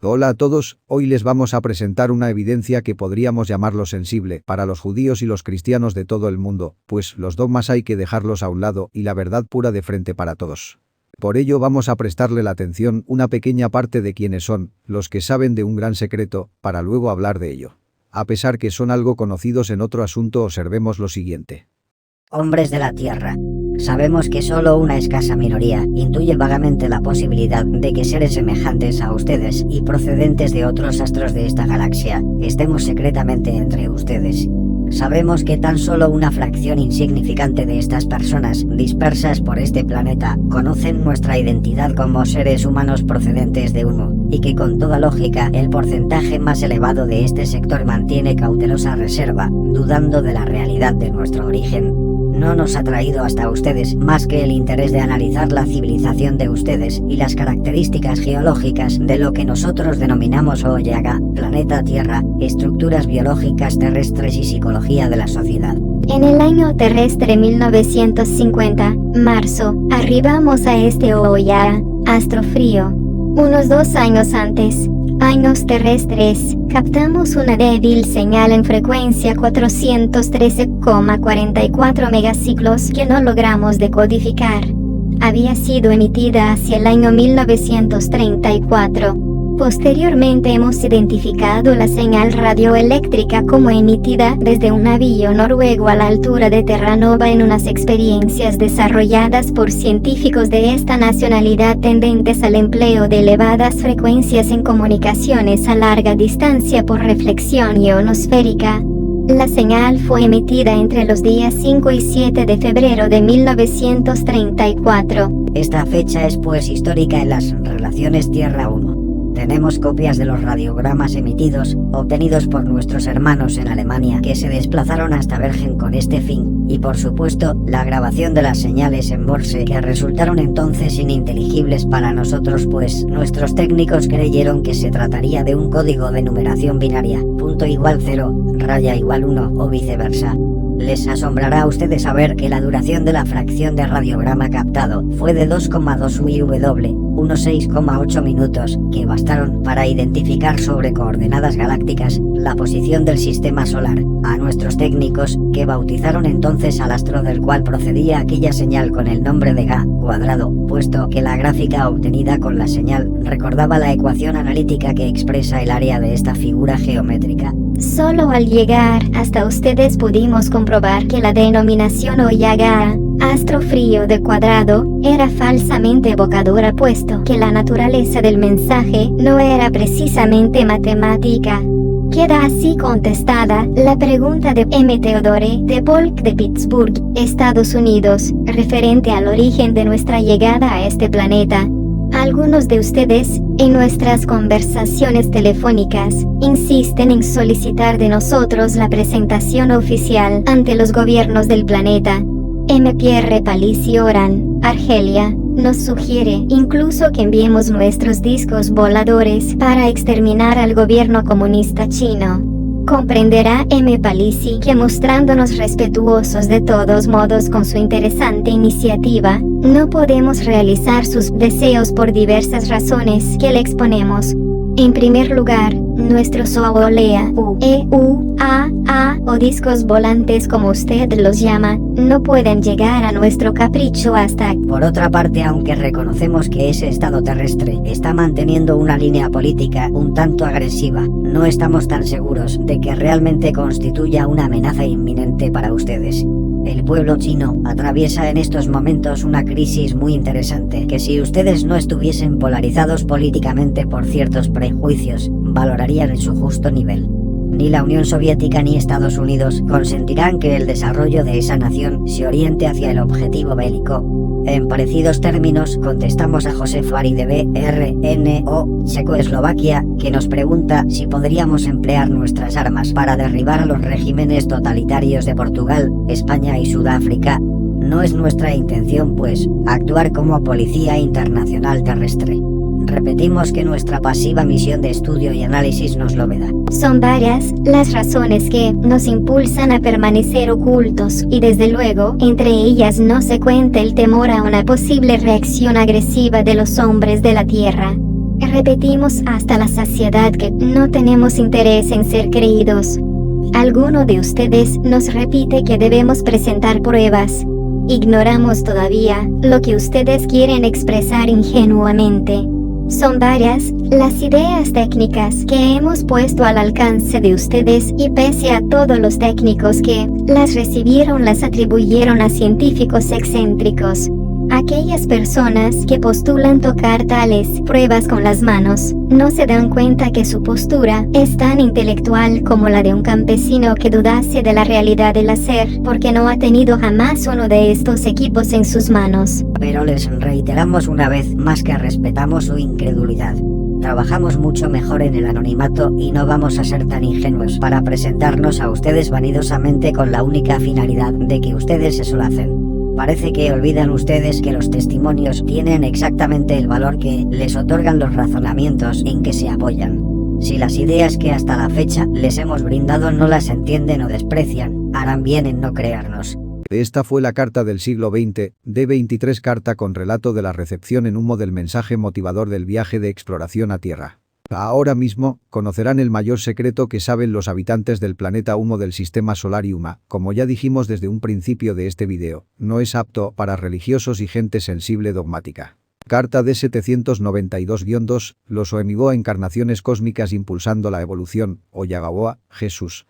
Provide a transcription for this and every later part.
Hola a todos, hoy les vamos a presentar una evidencia que podríamos llamarlo sensible para los judíos y los cristianos de todo el mundo, pues los dogmas hay que dejarlos a un lado y la verdad pura de frente para todos. Por ello vamos a prestarle la atención una pequeña parte de quienes son, los que saben de un gran secreto, para luego hablar de ello. A pesar que son algo conocidos en otro asunto, observemos lo siguiente. Hombres de la Tierra. Sabemos que solo una escasa minoría intuye vagamente la posibilidad de que seres semejantes a ustedes y procedentes de otros astros de esta galaxia estemos secretamente entre ustedes. Sabemos que tan solo una fracción insignificante de estas personas dispersas por este planeta conocen nuestra identidad como seres humanos procedentes de uno, y que con toda lógica el porcentaje más elevado de este sector mantiene cautelosa reserva, dudando de la realidad de nuestro origen. No nos ha traído hasta ustedes más que el interés de analizar la civilización de ustedes y las características geológicas de lo que nosotros denominamos Oyaga, planeta Tierra, estructuras biológicas terrestres y psicología de la sociedad. En el año terrestre 1950, marzo, arribamos a este Oyaga, astro frío. Unos 2 años antes, años terrestres, captamos una débil señal en frecuencia 413,44 megaciclos que no logramos decodificar. Había sido emitida hacia el año 1934. Posteriormente hemos identificado la señal radioeléctrica como emitida desde un navío noruego a la altura de Terranova en unas experiencias desarrolladas por científicos de esta nacionalidad tendentes al empleo de elevadas frecuencias en comunicaciones a larga distancia por reflexión ionosférica. La señal fue emitida entre los días 5 y 7 de febrero de 1934. Esta fecha es pues histórica en las relaciones Tierra-1. Tenemos copias de los radiogramas emitidos, obtenidos por nuestros hermanos en Alemania que se desplazaron hasta Bergen con este fin, y por supuesto, la grabación de las señales en Morse que resultaron entonces ininteligibles para nosotros, pues nuestros técnicos creyeron que se trataría de un código de numeración binaria, punto igual 0, raya igual 1 o viceversa. Les asombrará a ustedes saber que la duración de la fracción de radiograma captado fue de 2,2 UW, unos 6,8 minutos, que bastaron para identificar sobre coordenadas galácticas la posición del sistema solar, a nuestros técnicos, que bautizaron entonces al astro del cual procedía aquella señal con el nombre de Ga cuadrado, puesto que la gráfica obtenida con la señal recordaba la ecuación analítica que expresa el área de esta figura geométrica. Solo al llegar hasta ustedes pudimos comprobar que la denominación Oyaga, astro frío de cuadrado, era falsamente evocadora, puesto que la naturaleza del mensaje no era precisamente matemática. Queda así contestada la pregunta de M. Theodore de Polk de Pittsburgh, Estados Unidos, referente al origen de nuestra llegada a este planeta. Algunos de ustedes, en nuestras conversaciones telefónicas, insisten en solicitar de nosotros la presentación oficial ante los gobiernos del planeta. M. Pierre Palissy Oran, Argelia, nos sugiere incluso que enviemos nuestros discos voladores para exterminar al gobierno comunista chino. Comprenderá M. Palissy que, mostrándonos respetuosos de todos modos con su interesante iniciativa, no podemos realizar sus deseos por diversas razones que le exponemos. En primer lugar, nuestros OOLEA, o discos volantes como usted los llama, no pueden llegar a nuestro capricho hasta... Por otra parte, aunque reconocemos que ese estado terrestre está manteniendo una línea política un tanto agresiva, no estamos tan seguros de que realmente constituya una amenaza inminente para ustedes. El pueblo chino atraviesa en estos momentos una crisis muy interesante que, si ustedes no estuviesen polarizados políticamente por ciertos prejuicios, valorarían en su justo nivel. Ni la Unión Soviética ni Estados Unidos consentirán que el desarrollo de esa nación se oriente hacia el objetivo bélico. En parecidos términos, contestamos a José Fari de BRNO, Checoslovaquia, que nos pregunta si podríamos emplear nuestras armas para derribar a los regímenes totalitarios de Portugal, España y Sudáfrica. No es nuestra intención, pues, actuar como policía internacional terrestre. Repetimos que nuestra pasiva misión de estudio y análisis nos lo veda. Son varias las razones que nos impulsan a permanecer ocultos, y desde luego, entre ellas no se cuenta el temor a una posible reacción agresiva de los hombres de la Tierra. Repetimos hasta la saciedad que no tenemos interés en ser creídos. Alguno de ustedes nos repite que debemos presentar pruebas. Ignoramos todavía lo que ustedes quieren expresar ingenuamente. Son varias las ideas técnicas que hemos puesto al alcance de ustedes y pese a todos los técnicos que las recibieron las atribuyeron a científicos excéntricos. Aquellas personas que postulan tocar tales pruebas con las manos no se dan cuenta que su postura es tan intelectual como la de un campesino que dudase de la realidad del hacer porque no ha tenido jamás uno de estos equipos en sus manos. Pero les reiteramos una vez más que respetamos su incredulidad. Trabajamos mucho mejor en el anonimato y no vamos a ser tan ingenuos para presentarnos a ustedes vanidosamente con la única finalidad de que ustedes se solacen. Parece que olvidan ustedes que los testimonios tienen exactamente el valor que les otorgan los razonamientos en que se apoyan. Si las ideas que hasta la fecha les hemos brindado no las entienden o desprecian, harán bien en no creernos. Esta fue la carta del siglo XX, D23 carta con relato de la recepción en humo del mensaje motivador del viaje de exploración a Tierra. Ahora mismo, conocerán el mayor secreto que saben los habitantes del planeta Humo del sistema solar Yuma. Como ya dijimos desde un principio de este video, no es apto para religiosos y gente sensible dogmática. Carta D792-2, los Oemiboa encarnaciones cósmicas impulsando la evolución, Oyagawa, Jesús.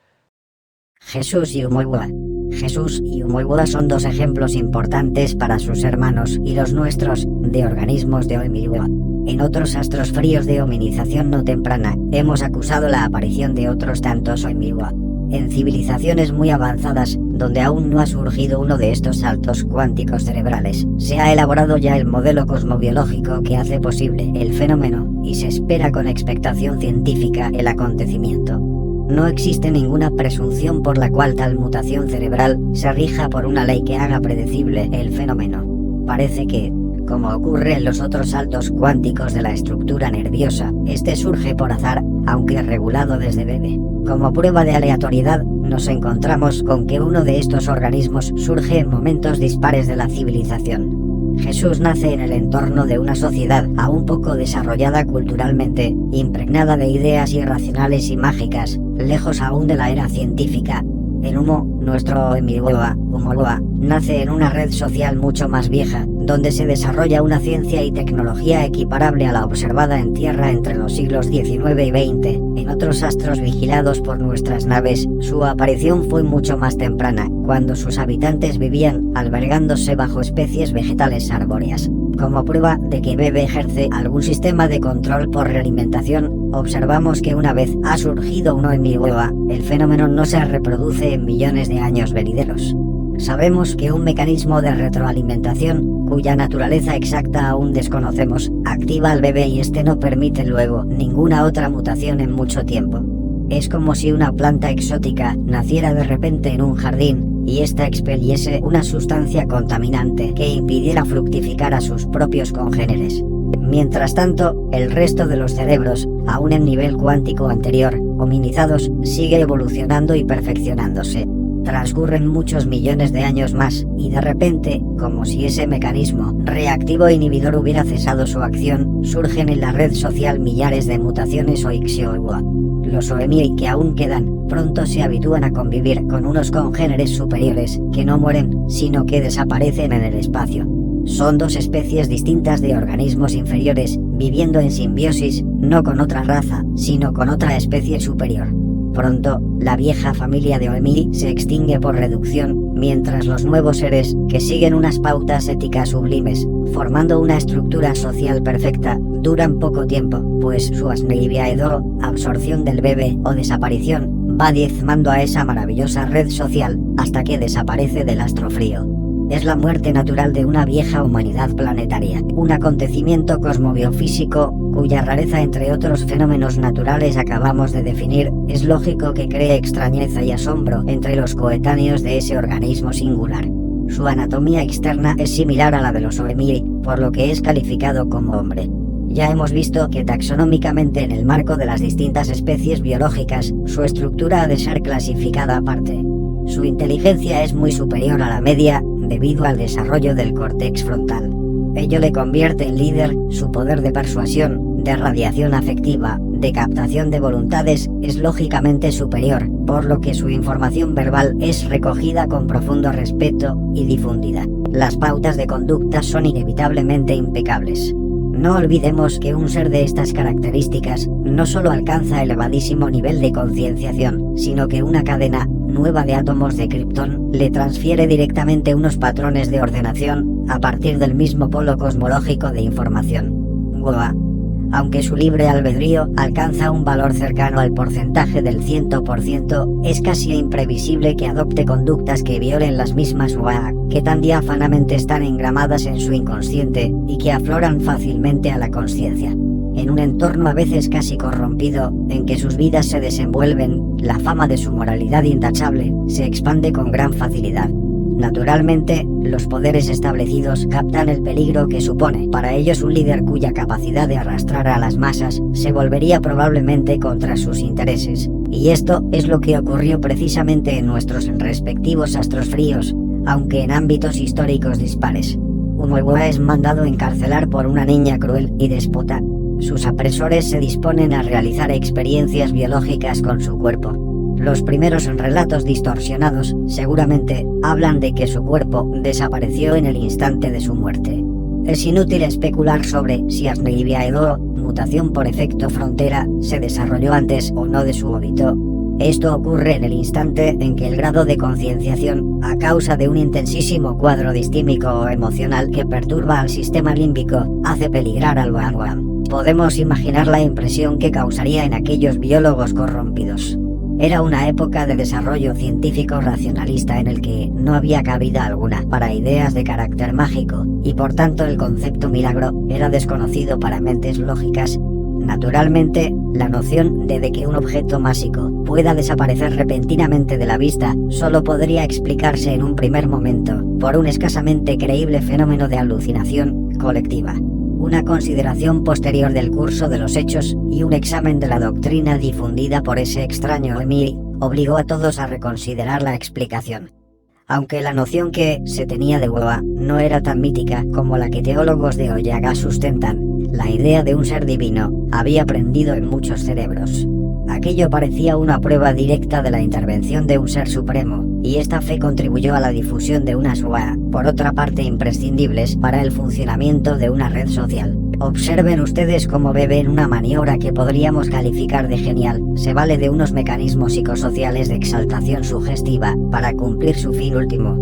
Jesús y Oumuamua. Jesús y Oumuamua son dos ejemplos importantes para sus hermanos y los nuestros de organismos de Oumuamua. En otros astros fríos de hominización no temprana, hemos acusado la aparición de otros tantos Oumuamua. En civilizaciones muy avanzadas, donde aún no ha surgido uno de estos saltos cuánticos cerebrales, se ha elaborado ya el modelo cosmobiológico que hace posible el fenómeno y se espera con expectación científica el acontecimiento. No existe ninguna presunción por la cual tal mutación cerebral se rija por una ley que haga predecible el fenómeno. Parece que, como ocurre en los otros saltos cuánticos de la estructura nerviosa, este surge por azar, aunque regulado desde bebé. Como prueba de aleatoriedad, nos encontramos con que uno de estos organismos surge en momentos dispares de la civilización. Jesús nace en el entorno de una sociedad aún poco desarrollada culturalmente, impregnada de ideas irracionales y mágicas, lejos aún de la era científica. En Humo, nuestro Oumuamua, nace en una red social mucho más vieja, donde se desarrolla una ciencia y tecnología equiparable a la observada en Tierra entre los siglos XIX y XX. En otros astros vigilados por nuestras naves, su aparición fue mucho más temprana, cuando sus habitantes vivían albergándose bajo especies vegetales arbóreas. Como prueba de que Bebe ejerce algún sistema de control por realimentación, observamos que una vez ha surgido un Oumuamua, el fenómeno no se reproduce en millones de años venideros. Sabemos que un mecanismo de retroalimentación, cuya naturaleza exacta aún desconocemos, activa al bebé y este no permite luego ninguna otra mutación en mucho tiempo. Es como si una planta exótica naciera de repente en un jardín y ésta expeliese una sustancia contaminante que impidiera fructificar a sus propios congéneres. Mientras tanto, el resto de los cerebros, aún en nivel cuántico anterior, hominizados, sigue evolucionando y perfeccionándose. Transcurren muchos millones de años más, y de repente, como si ese mecanismo reactivo inhibidor hubiera cesado su acción, surgen en la red social millares de mutaciones Oixioua. Los Oemii que aún quedan, pronto se habitúan a convivir con unos congéneres superiores, que no mueren, sino que desaparecen en el espacio. Son dos especies distintas de organismos inferiores, viviendo en simbiosis, no con otra raza, sino con otra especie superior. Pronto, la vieja familia de Oemii se extingue por reducción, mientras los nuevos seres, que siguen unas pautas éticas sublimes, formando una estructura social perfecta, duran poco tiempo, pues su asneiviaedo, absorción del bebé o desaparición, va diezmando a esa maravillosa red social, hasta que desaparece del astro frío. Es la muerte natural de una vieja humanidad planetaria, un acontecimiento cosmobiofísico, cuya rareza entre otros fenómenos naturales acabamos de definir, es lógico que cree extrañeza y asombro entre los coetáneos de ese organismo singular. Su anatomía externa es similar a la de los Oemii, por lo que es calificado como hombre. Ya hemos visto que taxonómicamente en el marco de las distintas especies biológicas, su estructura ha de ser clasificada aparte. Su inteligencia es muy superior a la media, debido al desarrollo del córtex frontal. Ello le convierte en líder, su poder de persuasión, de radiación afectiva, de captación de voluntades, es lógicamente superior, por lo que su información verbal es recogida con profundo respeto y difundida. Las pautas de conducta son inevitablemente impecables. No olvidemos que un ser de estas características no solo alcanza elevadísimo nivel de concienciación, sino que una cadena nueva de átomos de Krypton le transfiere directamente unos patrones de ordenación a partir del mismo polo cosmológico de información. Goa. Aunque su libre albedrío alcanza un valor cercano al porcentaje del 100%, es casi imprevisible que adopte conductas que violen las mismas UA, que tan diáfanamente están engramadas en su inconsciente y que afloran fácilmente a la conciencia. En un entorno a veces casi corrompido, en que sus vidas se desenvuelven, la fama de su moralidad intachable se expande con gran facilidad. Naturalmente, los poderes establecidos captan el peligro que supone para ellos un líder cuya capacidad de arrastrar a las masas se volvería probablemente contra sus intereses. Y esto es lo que ocurrió precisamente en nuestros respectivos astros fríos, aunque en ámbitos históricos dispares. Umuegua es mandado encarcelar por una niña cruel y déspota. Sus apresores se disponen a realizar experiencias biológicas con su cuerpo. Los primeros relatos distorsionados seguramente hablan de que su cuerpo desapareció en el instante de su muerte. Es inútil especular sobre si Asneiviaedo, mutación por efecto frontera, se desarrolló antes o no de su óbito. Esto ocurre en el instante en que el grado de concienciación, a causa de un intensísimo cuadro distímico o emocional que perturba al sistema límbico, hace peligrar al Wangwang. Podemos imaginar la impresión que causaría en aquellos biólogos corrompidos. Era una época de desarrollo científico racionalista en el que no había cabida alguna para ideas de carácter mágico, y por tanto el concepto milagro era desconocido para mentes lógicas. Naturalmente, la noción de que un objeto mágico pueda desaparecer repentinamente de la vista solo podría explicarse en un primer momento por un escasamente creíble fenómeno de alucinación colectiva. Una consideración posterior del curso de los hechos y un examen de la doctrina difundida por ese extraño emir obligó a todos a reconsiderar la explicación. Aunque la noción que se tenía de Goa no era tan mítica como la que teólogos de Oyaga sustentan, la idea de un ser divino había prendido en muchos cerebros. Aquello parecía una prueba directa de la intervención de un ser supremo, y esta fe contribuyó a la difusión de unas UA, por otra parte imprescindibles para el funcionamiento de una red social. Observen ustedes cómo Bebe en una maniobra que podríamos calificar de genial, se vale de unos mecanismos psicosociales de exaltación sugestiva para cumplir su fin último.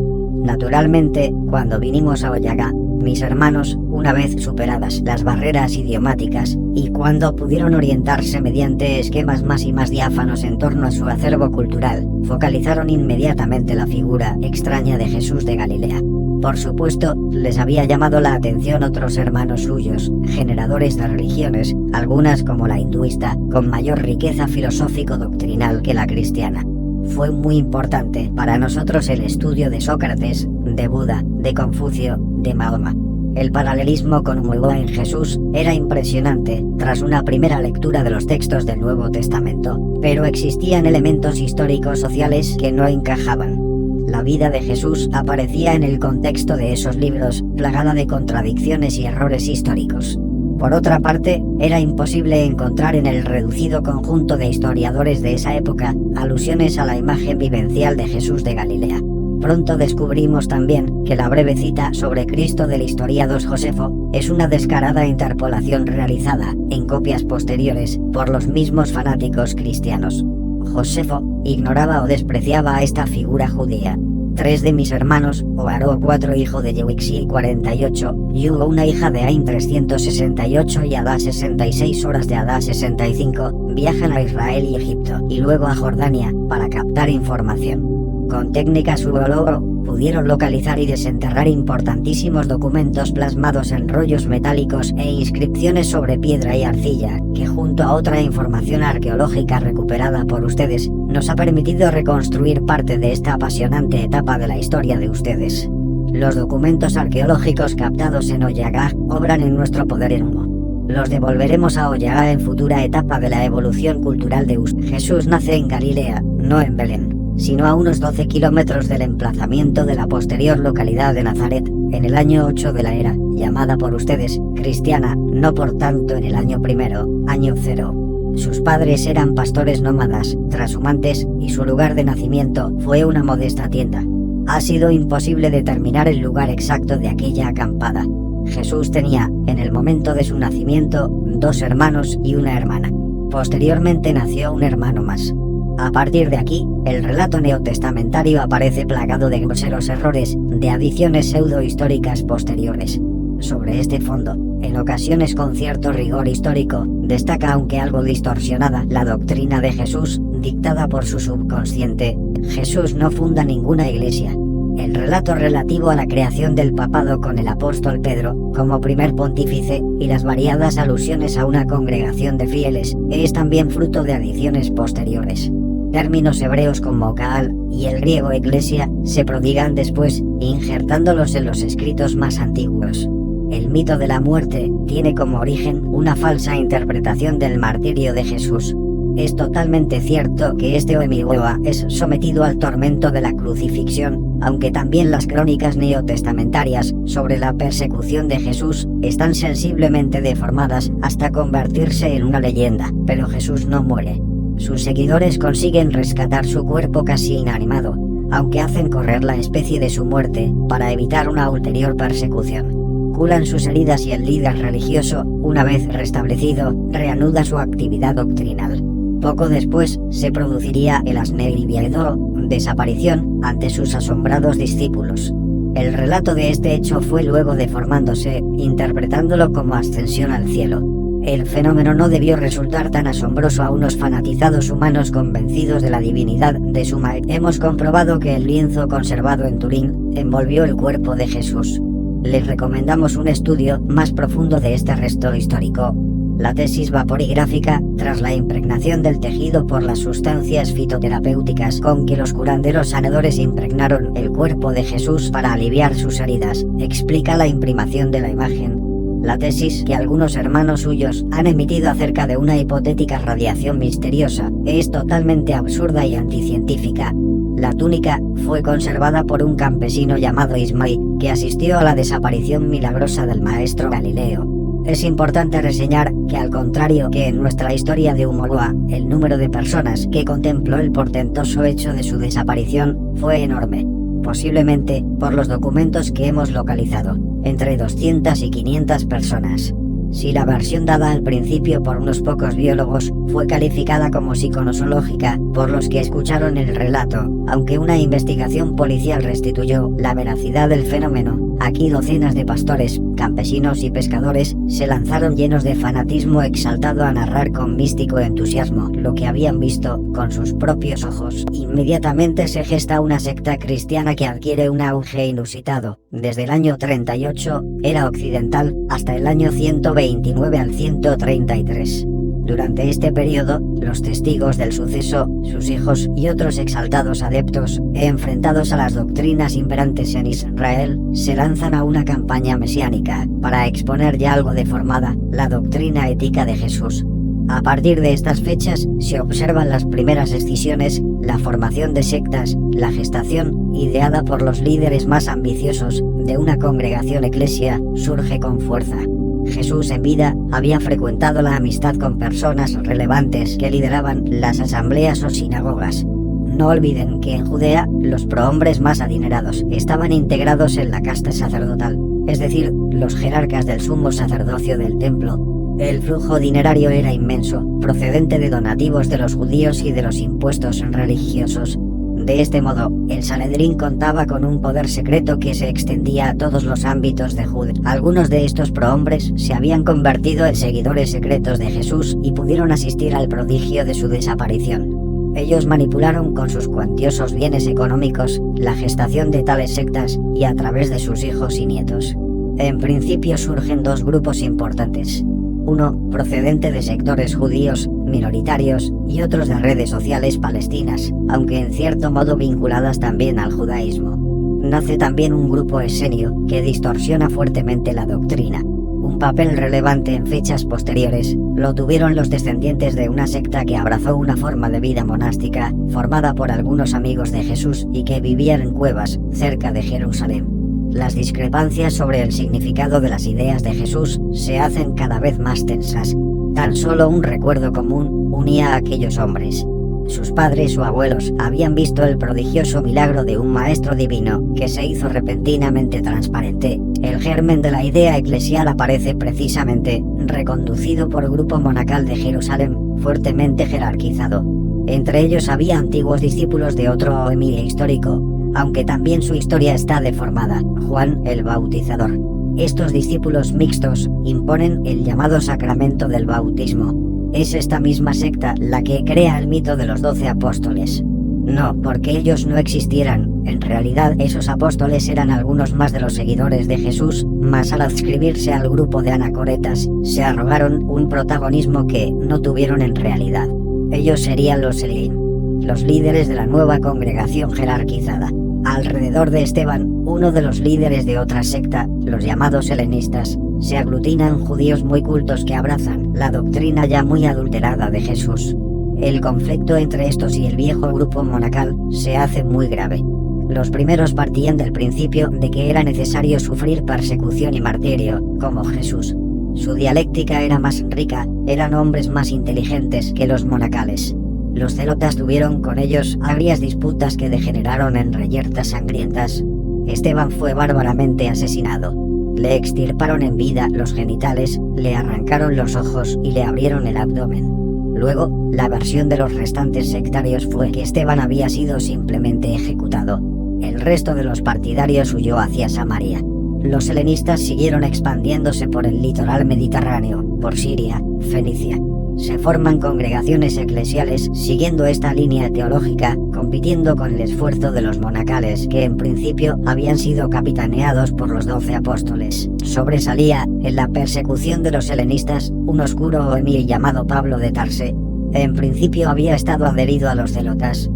Naturalmente, cuando vinimos a Oyaga, mis hermanos, una vez superadas las barreras idiomáticas, y cuando pudieron orientarse mediante esquemas más y más diáfanos en torno a su acervo cultural, focalizaron inmediatamente la figura extraña de Jesús de Galilea. Por supuesto, les había llamado la atención otros hermanos suyos, generadores de religiones, algunas como la hinduista, con mayor riqueza filosófico-doctrinal que la cristiana. Fue muy importante para nosotros el estudio de Sócrates, de Buda, de Confucio, de Mahoma. El paralelismo con Umuegua en Jesús era impresionante tras una primera lectura de los textos del Nuevo Testamento, pero existían elementos históricos sociales que no encajaban. La vida de Jesús aparecía en el contexto de esos libros, plagada de contradicciones y errores históricos. Por otra parte, era imposible encontrar en el reducido conjunto de historiadores de esa época alusiones a la imagen vivencial de Jesús de Galilea. Pronto descubrimos también que la breve cita sobre Cristo del historiador Josefo es una descarada interpolación realizada, en copias posteriores, por los mismos fanáticos cristianos. Josefo ignoraba o despreciaba a esta figura judía. 3 de mis hermanos, Oaro 4 hijo de Yewixi 48, Yugo una hija de Ain 368 y Adá 66 horas de Adá 65, viajan a Israel y Egipto, y luego a Jordania, para captar información. Con técnicas urologro, pudieron localizar y desenterrar importantísimos documentos plasmados en rollos metálicos e inscripciones sobre piedra y arcilla, que junto a otra información arqueológica recuperada por ustedes, nos ha permitido reconstruir parte de esta apasionante etapa de la historia de ustedes. Los documentos arqueológicos captados en Oyaga obran en nuestro poder en humo. Los devolveremos a Oyaga en futura etapa de la evolución cultural de ustedes. Jesús nace en Galilea, no en Belén. sino a unos 12 kilómetros del emplazamiento de la posterior localidad de Nazaret, en el año 8 de la era, llamada por ustedes cristiana, no por tanto en el año primero, año 0. Sus padres eran pastores nómadas, trashumantes, y su lugar de nacimiento fue una modesta tienda. Ha sido imposible determinar el lugar exacto de aquella acampada. Jesús tenía, en el momento de su nacimiento, 2 hermanos y una hermana. Posteriormente nació un hermano más. A partir de aquí, el relato neotestamentario aparece plagado de groseros errores, de adiciones pseudo-históricas posteriores. Sobre este fondo, en ocasiones con cierto rigor histórico, destaca, aunque algo distorsionada, la doctrina de Jesús, dictada por su subconsciente. Jesús no funda ninguna iglesia. El relato relativo a la creación del papado con el apóstol Pedro, como primer pontífice, y las variadas alusiones a una congregación de fieles, es también fruto de adiciones posteriores. Términos hebreos como Kaal y el griego iglesia se prodigan después, injertándolos en los escritos más antiguos. El mito de la muerte tiene como origen una falsa interpretación del martirio de Jesús. Es totalmente cierto que este Oemigoa es sometido al tormento de la crucifixión, aunque también las crónicas neotestamentarias sobre la persecución de Jesús están sensiblemente deformadas hasta convertirse en una leyenda, pero Jesús no muere. Sus seguidores consiguen rescatar su cuerpo casi inanimado, aunque hacen correr la especie de su muerte para evitar una ulterior persecución. Curan sus heridas y el líder religioso, una vez restablecido, reanuda su actividad doctrinal. Poco después, se produciría el Asneiviaedoro, desaparición, ante sus asombrados discípulos. El relato de este hecho fue luego deformándose, interpretándolo como ascensión al cielo. El fenómeno no debió resultar tan asombroso a unos fanatizados humanos convencidos de la divinidad de su maestro. Hemos comprobado que el lienzo conservado en Turín envolvió el cuerpo de Jesús. Les recomendamos un estudio más profundo de este resto histórico. La tesis vaporigráfica, tras la impregnación del tejido por las sustancias fitoterapéuticas con que los curanderos sanadores impregnaron el cuerpo de Jesús para aliviar sus heridas, explica la imprimación de la imagen. La tesis que algunos hermanos suyos han emitido acerca de una hipotética radiación misteriosa es totalmente absurda y anticientífica. La túnica fue conservada por un campesino llamado Ismai, que asistió a la desaparición milagrosa del maestro Galileo. Es importante reseñar que, al contrario que en nuestra historia de Humoroa, el número de personas que contempló el portentoso hecho de su desaparición fue enorme, posiblemente por los documentos que hemos localizado, entre 200 y 500 personas. Si la versión dada al principio por unos pocos biólogos fue calificada como psiconosológica por los que escucharon el relato, aunque una investigación policial restituyó la veracidad del fenómeno, aquí docenas de pastores, campesinos y pescadores se lanzaron llenos de fanatismo exaltado a narrar con místico entusiasmo lo que habían visto con sus propios ojos. Inmediatamente se gesta una secta cristiana que adquiere un auge inusitado. Desde el año 38, era occidental, hasta el año 129 al 133. Durante este periodo, los testigos del suceso, sus hijos y otros exaltados adeptos, enfrentados a las doctrinas imperantes en Israel, se lanzan a una campaña mesiánica para exponer ya algo deformada la doctrina ética de Jesús. A partir de estas fechas se observan las primeras escisiones, la formación de sectas, la gestación, ideada por los líderes más ambiciosos de una congregación eclesia, surge con fuerza. Jesús en vida había frecuentado la amistad con personas relevantes que lideraban las asambleas o sinagogas. No olviden que en Judea los prohombres más adinerados estaban integrados en la casta sacerdotal, es decir, los jerarcas del sumo sacerdocio del templo. El flujo dinerario era inmenso, procedente de donativos de los judíos y de los impuestos religiosos. De este modo, el Sanedrín contaba con un poder secreto que se extendía a todos los ámbitos de Judea. Algunos de estos prohombres se habían convertido en seguidores secretos de Jesús y pudieron asistir al prodigio de su desaparición. Ellos manipularon con sus cuantiosos bienes económicos la gestación de tales sectas y a través de sus hijos y nietos. En principio surgen dos grupos importantes. Uno procedente de sectores judíos minoritarios y otros de redes sociales palestinas, aunque en cierto modo vinculadas también al judaísmo. Nace también un grupo esenio que distorsiona fuertemente la doctrina. Un papel relevante en fechas posteriores lo tuvieron los descendientes de una secta que abrazó una forma de vida monástica formada por algunos amigos de Jesús y que vivían en cuevas cerca de Jerusalén. Las discrepancias sobre el significado de las ideas de Jesús se hacen cada vez más tensas. Tan solo un recuerdo común unía a aquellos hombres. Sus padres o abuelos habían visto el prodigioso milagro de un maestro divino que se hizo repentinamente transparente. El germen de la idea eclesial aparece precisamente reconducido por grupo monacal de Jerusalén, fuertemente jerarquizado. Entre ellos había antiguos discípulos de otro emir histórico, aunque también su historia está deformada, Juan el Bautizador. Estos discípulos mixtos imponen el llamado sacramento del bautismo. Es esta misma secta la que crea el mito de los 12 apóstoles. No porque ellos no existieran, en realidad esos apóstoles eran algunos más de los seguidores de Jesús, mas al adscribirse al grupo de anacoretas, se arrogaron un protagonismo que no tuvieron en realidad. Ellos serían los Elim, los líderes de la nueva congregación jerarquizada. Alrededor de Esteban, uno de los líderes de otra secta, los llamados helenistas, se aglutinan judíos muy cultos que abrazan la doctrina ya muy adulterada de Jesús. El conflicto entre estos y el viejo grupo monacal se hace muy grave. Los primeros partían del principio de que era necesario sufrir persecución y martirio, como Jesús. Su dialéctica era más rica, eran hombres más inteligentes que los monacales. Los celotas tuvieron con ellos agrias disputas que degeneraron en reyertas sangrientas. Esteban fue bárbaramente asesinado. Le extirparon en vida los genitales, le arrancaron los ojos y le abrieron el abdomen. Luego, la versión de los restantes sectarios fue que Esteban había sido simplemente ejecutado. El resto de los partidarios huyó hacia Samaria. Los helenistas siguieron expandiéndose por el litoral mediterráneo, por Siria, Fenicia. Se forman congregaciones eclesiales siguiendo esta línea teológica, compitiendo con el esfuerzo de los monacales que en principio habían sido capitaneados por los 12 apóstoles. Sobresalía, en la persecución de los helenistas, un oscuro emir llamado Pablo de Tarse. En principio había estado adherido a los celotas.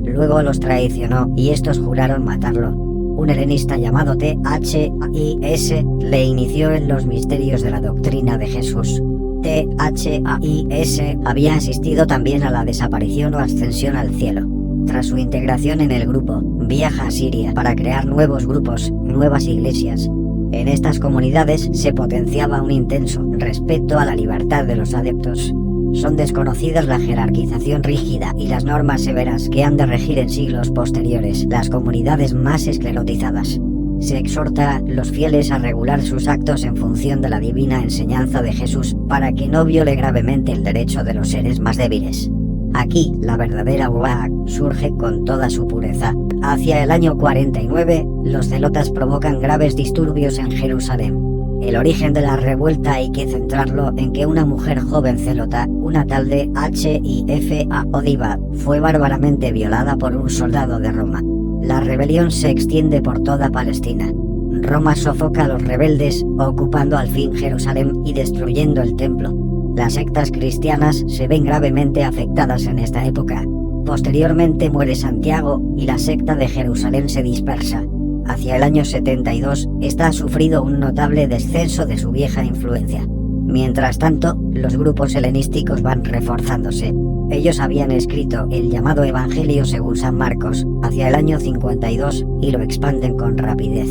Luego los traicionó y estos juraron matarlo. Un helenista llamado Thais le inició en los misterios de la doctrina de Jesús. Thais había asistido también a la desaparición o ascensión al cielo. Tras su integración en el grupo, viaja a Siria para crear nuevos grupos, nuevas iglesias. En estas comunidades se potenciaba un intenso respeto a la libertad de los adeptos. Son desconocidas la jerarquización rígida y las normas severas que han de regir en siglos posteriores las comunidades más esclerotizadas. Se exhorta a los fieles a regular sus actos en función de la divina enseñanza de Jesús para que no viole gravemente el derecho de los seres más débiles. Aquí, la verdadera Uah surge con toda su pureza. Hacia el año 49, los celotas provocan graves disturbios en Jerusalén. El origen de la revuelta hay que centrarlo en que una mujer joven celota, una tal de Hifa Odiva, fue bárbaramente violada por un soldado de Roma. La rebelión se extiende por toda Palestina. Roma sofoca a los rebeldes, ocupando al fin Jerusalén y destruyendo el templo. Las sectas cristianas se ven gravemente afectadas en esta época. Posteriormente muere Santiago y la secta de Jerusalén se dispersa. Hacia el año 72, esta ha sufrido un notable descenso de su vieja influencia. Mientras tanto, los grupos helenísticos van reforzándose. Ellos habían escrito el llamado Evangelio según San Marcos hacia el año 52 y lo expanden con rapidez.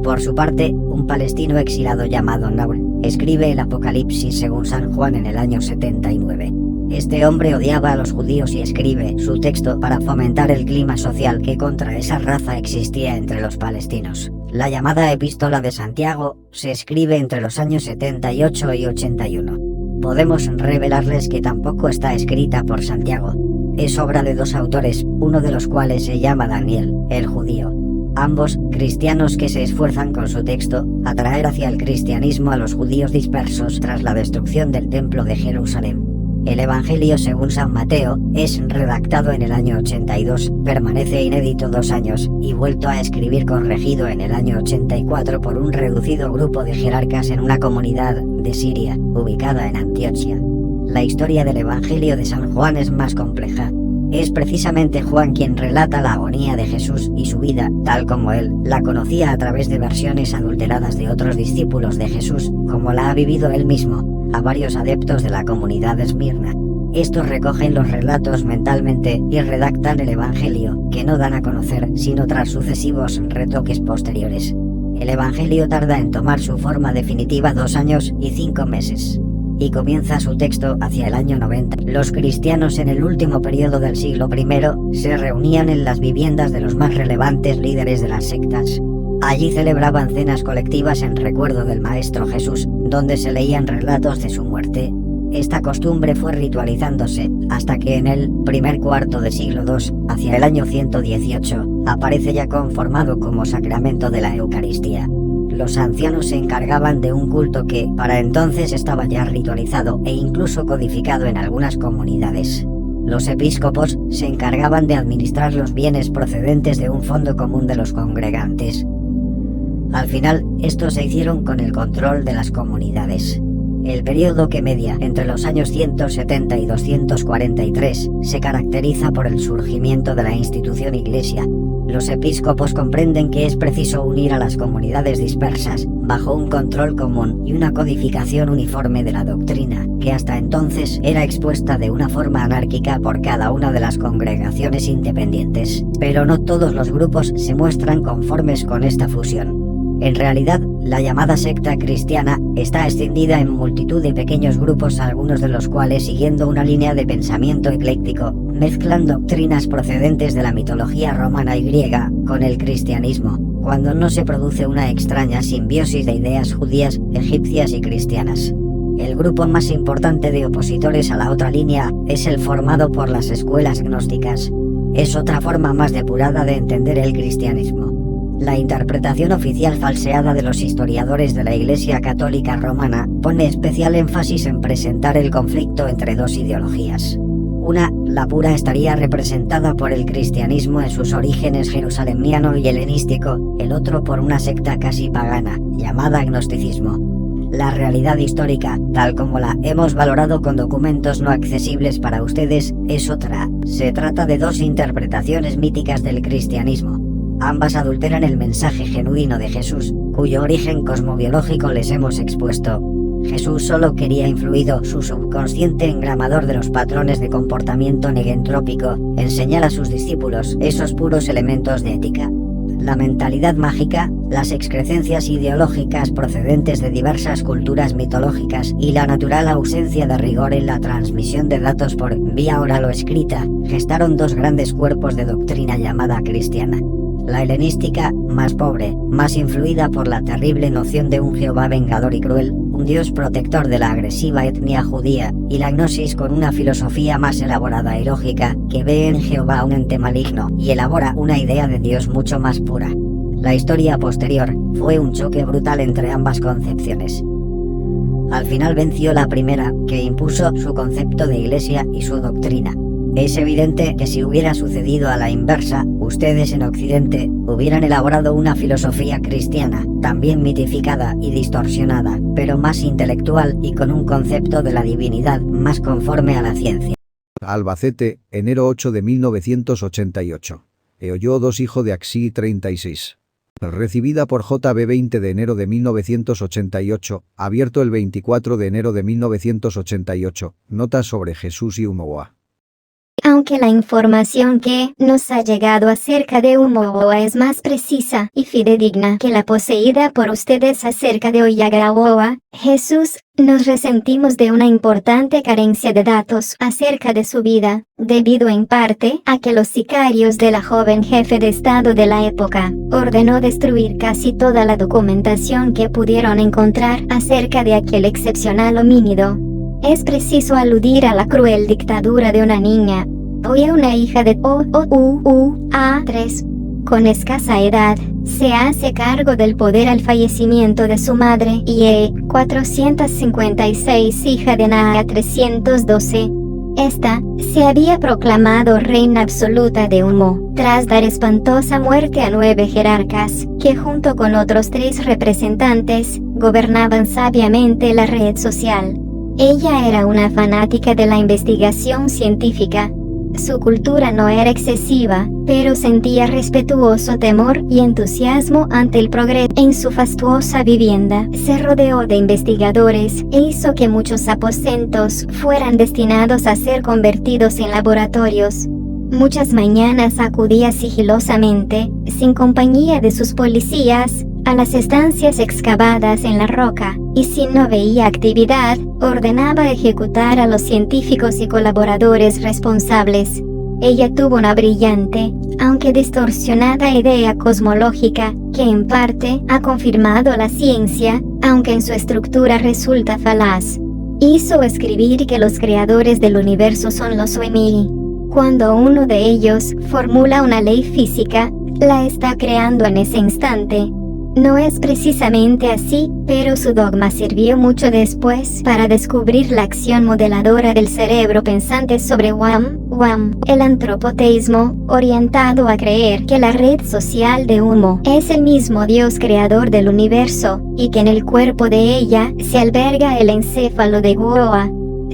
Por su parte, un palestino exilado llamado Naul escribe el Apocalipsis según San Juan en el año 79. Este hombre odiaba a los judíos y escribe su texto para fomentar el clima social que contra esa raza existía entre los palestinos. La llamada Epístola de Santiago se escribe entre los años 78 y 81. Podemos revelarles que tampoco está escrita por Santiago. Es obra de dos autores, uno de los cuales se llama Daniel, el judío. Ambos, cristianos que se esfuerzan con su texto a traer hacia el cristianismo a los judíos dispersos tras la destrucción del templo de Jerusalén. El Evangelio según San Mateo es redactado en el año 82, permanece inédito 2 años y vuelto a escribir corregido en el año 84 por un reducido grupo de jerarcas en una comunidad de Siria, ubicada en Antioquía. La historia del Evangelio de San Juan es más compleja. Es precisamente Juan quien relata la agonía de Jesús y su vida, tal como él la conocía a través de versiones adulteradas de otros discípulos de Jesús, como la ha vivido él mismo, a varios adeptos de la comunidad de Esmirna. Estos recogen los relatos mentalmente y redactan el Evangelio, que no dan a conocer sino tras sucesivos retoques posteriores. El Evangelio tarda en tomar su forma definitiva 2 años y 5 meses. Y comienza su texto hacia el año 90. Los cristianos en el último periodo del siglo I se reunían en las viviendas de los más relevantes líderes de las sectas. Allí celebraban cenas colectivas en recuerdo del Maestro Jesús, donde se leían relatos de su muerte. Esta costumbre fue ritualizándose hasta que en el primer cuarto del siglo II, hacia el año 118, aparece ya conformado como sacramento de la Eucaristía. Los ancianos se encargaban de un culto que, para entonces, estaba ya ritualizado e incluso codificado en algunas comunidades. Los episcopos se encargaban de administrar los bienes procedentes de un fondo común de los congregantes. Al final, estos se hicieron con el control de las comunidades. El periodo que media entre los años 170 y 243 se caracteriza por el surgimiento de la institución Iglesia. Los episcopos comprenden que es preciso unir a las comunidades dispersas bajo un control común y una codificación uniforme de la doctrina, que hasta entonces era expuesta de una forma anárquica por cada una de las congregaciones independientes. Pero no todos los grupos se muestran conformes con esta fusión. En realidad, la llamada secta cristiana está extendida en multitud de pequeños grupos, algunos de los cuales, siguiendo una línea de pensamiento ecléctico, mezclan doctrinas procedentes de la mitología romana y griega con el cristianismo, cuando no se produce una extraña simbiosis de ideas judías, egipcias y cristianas. El grupo más importante de opositores a la otra línea es el formado por las escuelas gnósticas. Es otra forma más depurada de entender el cristianismo. La interpretación oficial falseada de los historiadores de la Iglesia Católica Romana pone especial énfasis en presentar el conflicto entre dos ideologías. Una, la pura, estaría representada por el cristianismo en sus orígenes jerusalemiano y helenístico, el otro por una secta casi pagana, llamada gnosticismo. La realidad histórica, tal como la hemos valorado con documentos no accesibles para ustedes, es otra. Se trata de dos interpretaciones míticas del cristianismo. Ambas adulteran el mensaje genuino de Jesús, cuyo origen cosmobiológico les hemos expuesto. Jesús solo quería, influido su subconsciente engramador de los patrones de comportamiento negentrópico, enseñar a sus discípulos esos puros elementos de ética. La mentalidad mágica, las excrecencias ideológicas procedentes de diversas culturas mitológicas y la natural ausencia de rigor en la transmisión de datos por vía oral o escrita, gestaron dos grandes cuerpos de doctrina llamada cristiana. La helenística, más pobre, más influida por la terrible noción de un Jehová vengador y cruel, un Dios protector de la agresiva etnia judía, y la gnosis con una filosofía más elaborada y lógica, que ve en Jehová un ente maligno y elabora una idea de Dios mucho más pura. La historia posterior fue un choque brutal entre ambas concepciones. Al final venció la primera, que impuso su concepto de iglesia y su doctrina. Es evidente que si hubiera sucedido a la inversa, ustedes en Occidente hubieran elaborado una filosofía cristiana, también mitificada y distorsionada, pero más intelectual y con un concepto de la divinidad más conforme a la ciencia. Albacete, enero 8 de 1988. Eoyo 2 hijo de Axi 36. Recibida por JB 20 de enero de 1988, abierto el 24 de enero de 1988, notas sobre Jesús y Umoa. Aunque la información que nos ha llegado acerca de Umoa es más precisa y fidedigna que la poseída por ustedes acerca de Oyagawa Jesús, nos resentimos de una importante carencia de datos acerca de su vida, debido en parte a que los sicarios de la joven jefe de Estado de la época ordenó destruir casi toda la documentación que pudieron encontrar acerca de aquel excepcional homínido. Es preciso aludir a la cruel dictadura de una niña, hoy una hija de OUA3, con escasa edad, se hace cargo del poder al fallecimiento de su madre y 456 hija de Naa 312. Esta se había proclamado reina absoluta de Umo, tras dar espantosa muerte a 9 jerarcas, que junto con otros 3 representantes, gobernaban sabiamente la red social. Ella era una fanática de la investigación científica. Su cultura no era excesiva, pero sentía respetuoso temor y entusiasmo ante el progreso. En su fastuosa vivienda, se rodeó de investigadores e hizo que muchos aposentos fueran destinados a ser convertidos en laboratorios. Muchas mañanas acudía sigilosamente, sin compañía de sus policías, a las estancias excavadas en la roca, y si no veía actividad, ordenaba ejecutar a los científicos y colaboradores responsables. Ella tuvo una brillante, aunque distorsionada idea cosmológica, que en parte ha confirmado la ciencia, aunque en su estructura resulta falaz. Hizo escribir que los creadores del universo son los Oemi. Cuando uno de ellos formula una ley física, la está creando en ese instante. No es precisamente así, pero su dogma sirvió mucho después para descubrir la acción modeladora del cerebro pensante sobre WAM, el antropoteísmo, orientado a creer que la red social de Humo es el mismo Dios creador del universo, y que en el cuerpo de ella se alberga el encéfalo de Goa.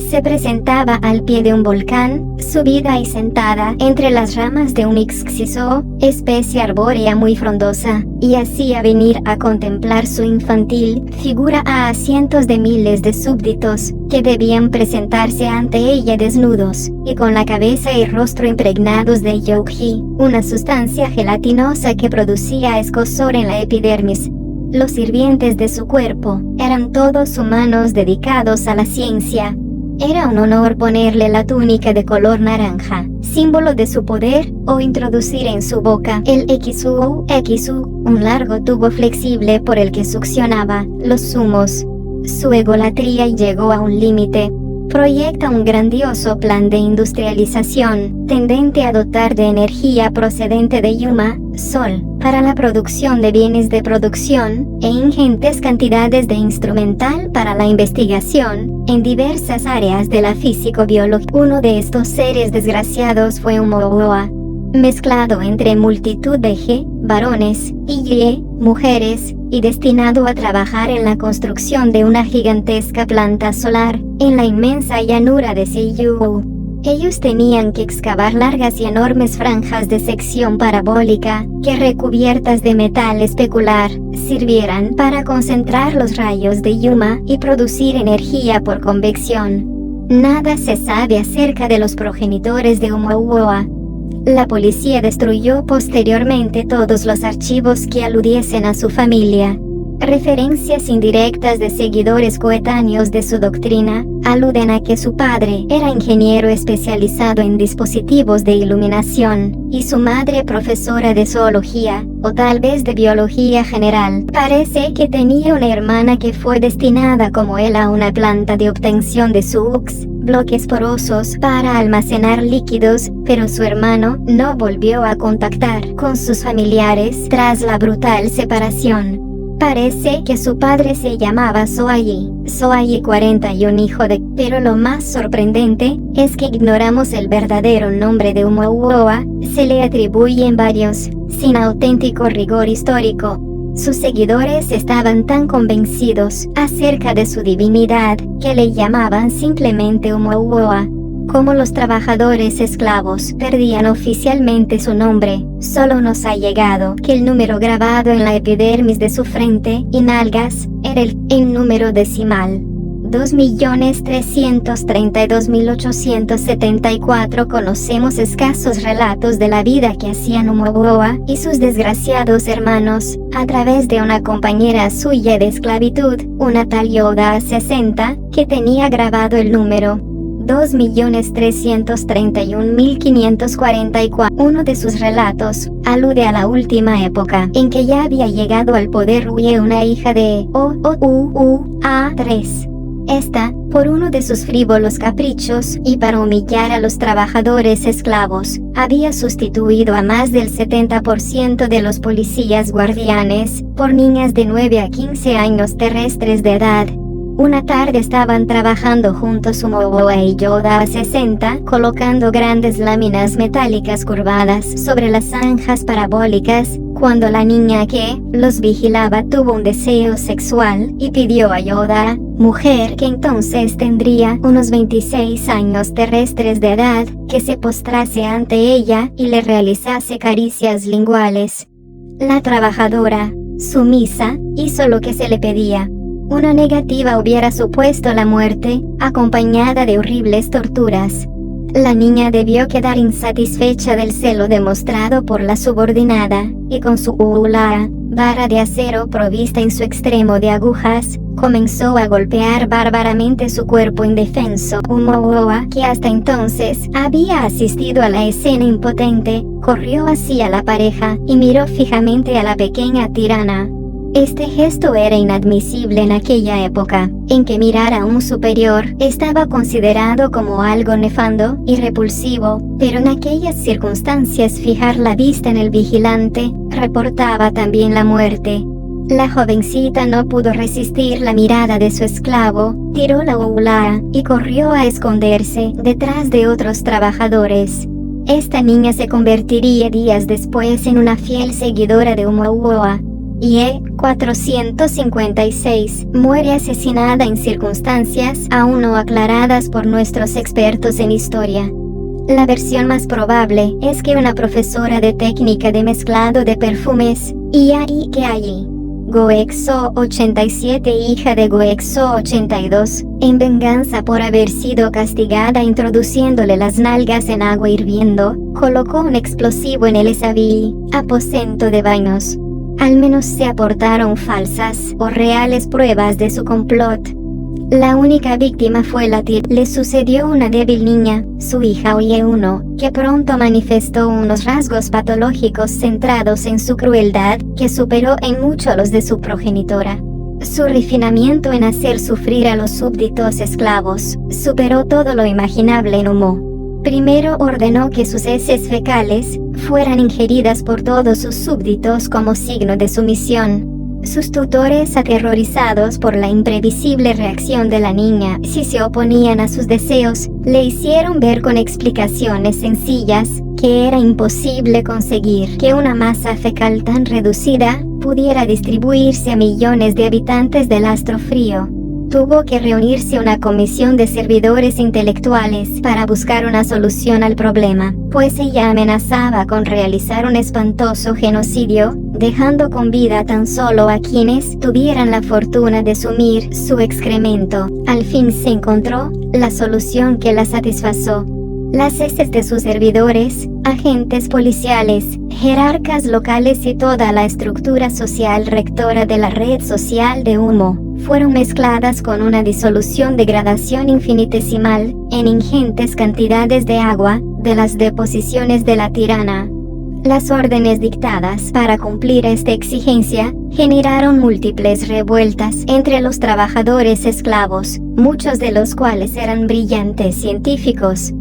Se presentaba al pie de un volcán, subida y sentada entre las ramas de un ixxiso, especie arbórea muy frondosa, y hacía venir a contemplar su infantil figura a cientos de miles de súbditos, que debían presentarse ante ella desnudos, y con la cabeza y rostro impregnados de yogi, una sustancia gelatinosa que producía escozor en la epidermis. Los sirvientes de su cuerpo eran todos humanos dedicados a la ciencia. Era un honor ponerle la túnica de color naranja, símbolo de su poder, o introducir en su boca el Ekisu, un largo tubo flexible por el que succionaba los zumos. Su egolatría llegó a un límite. Proyecta un grandioso plan de industrialización, tendente a dotar de energía procedente de Yuma, Sol, para la producción de bienes de producción, e ingentes cantidades de instrumental para la investigación, en diversas áreas de la físico-biología. Uno de estos seres desgraciados fue un Moa, mezclado entre multitud de varones, y mujeres, y destinado a trabajar en la construcción de una gigantesca planta solar, en la inmensa llanura de Seiyu. Ellos tenían que excavar largas y enormes franjas de sección parabólica, que recubiertas de metal especular, sirvieran para concentrar los rayos de Yuma y producir energía por convección. Nada se sabe acerca de los progenitores de Oumuamua. La policía destruyó posteriormente todos los archivos que aludiesen a su familia. Referencias indirectas de seguidores coetáneos de su doctrina aluden a que su padre era ingeniero especializado en dispositivos de iluminación, y su madre profesora de zoología, o tal vez de biología general. Parece que tenía una hermana que fue destinada como él a una planta de obtención de sus bloques porosos para almacenar líquidos, pero su hermano no volvió a contactar con sus familiares tras la brutal separación. Parece que su padre se llamaba Soayi 41 hijo de... Pero lo más sorprendente es que ignoramos el verdadero nombre de Oumuamua. Se le atribuyen varios, sin auténtico rigor histórico. Sus seguidores estaban tan convencidos acerca de su divinidad que le llamaban simplemente Oumuamua. Como los trabajadores esclavos perdían oficialmente su nombre, solo nos ha llegado que el número grabado en la epidermis de su frente y nalgas era el número decimal. 2.332.874. Conocemos escasos relatos de la vida que hacían Oumuamua y sus desgraciados hermanos, a través de una compañera suya de esclavitud, una tal Yoda 60, que tenía grabado el número 2.331.544. Uno de sus relatos alude a la última época en que ya había llegado al poder Huye, una hija de A3. Esta, por uno de sus frívolos caprichos y para humillar a los trabajadores esclavos, había sustituido a más del 70% de los policías guardianes por niñas de 9 a 15 años terrestres de edad. Una tarde estaban trabajando juntos Umoboa y Yoda a 60, colocando grandes láminas metálicas curvadas sobre las zanjas parabólicas, cuando la niña que los vigilaba tuvo un deseo sexual y pidió a Yoda, mujer que entonces tendría unos 26 años terrestres de edad, que se postrase ante ella y le realizase caricias linguales. La trabajadora, sumisa, hizo lo que se le pedía. Una negativa hubiera supuesto la muerte, acompañada de horribles torturas. La niña debió quedar insatisfecha del celo demostrado por la subordinada, y con su ulaa, barra de acero provista en su extremo de agujas, comenzó a golpear bárbaramente su cuerpo indefenso. Umoboa, que hasta entonces había asistido a la escena impotente, corrió hacia la pareja y miró fijamente a la pequeña tirana. Este gesto era inadmisible en aquella época, en que mirar a un superior estaba considerado como algo nefando y repulsivo, pero en aquellas circunstancias fijar la vista en el vigilante reportaba también la muerte. La jovencita no pudo resistir la mirada de su esclavo, tiró la ulaa y corrió a esconderse detrás de otros trabajadores. Esta niña se convertiría días después en una fiel seguidora de Umoboa. Y 456 muere asesinada en circunstancias aún no aclaradas por nuestros expertos en historia. La versión más probable es que una profesora de técnica de mezclado de perfumes, Iari Keayi, Goexo 87, hija de Goexo 82, en venganza por haber sido castigada introduciéndole las nalgas en agua hirviendo, colocó un explosivo en el Esabii, aposento de baños. Al menos se aportaron falsas o reales pruebas de su complot. La única víctima fue la tía. Le sucedió una débil niña, su hija Oye-1, que pronto manifestó unos rasgos patológicos centrados en su crueldad, que superó en mucho los de su progenitora. Su refinamiento en hacer sufrir a los súbditos esclavos superó todo lo imaginable en Umo. Primero ordenó que sus heces fecales fueran ingeridas por todos sus súbditos como signo de sumisión. Sus tutores, aterrorizados por la imprevisible reacción de la niña si se oponían a sus deseos, le hicieron ver con explicaciones sencillas que era imposible conseguir que una masa fecal tan reducida pudiera distribuirse a millones de habitantes del astro frío. Tuvo que reunirse una comisión de servidores intelectuales para buscar una solución al problema, pues ella amenazaba con realizar un espantoso genocidio, dejando con vida tan solo a quienes tuvieran la fortuna de sumir su excremento. Al fin se encontró la solución que la satisfazó. Las heces de sus servidores, agentes policiales, jerarcas locales y toda la estructura social rectora de la red social de Umo fueron mezcladas con una disolución de gradación infinitesimal en ingentes cantidades de agua de las deposiciones de la tirana. Las órdenes dictadas para cumplir esta exigencia generaron múltiples revueltas entre los trabajadores esclavos, muchos de los cuales eran brillantes científicos.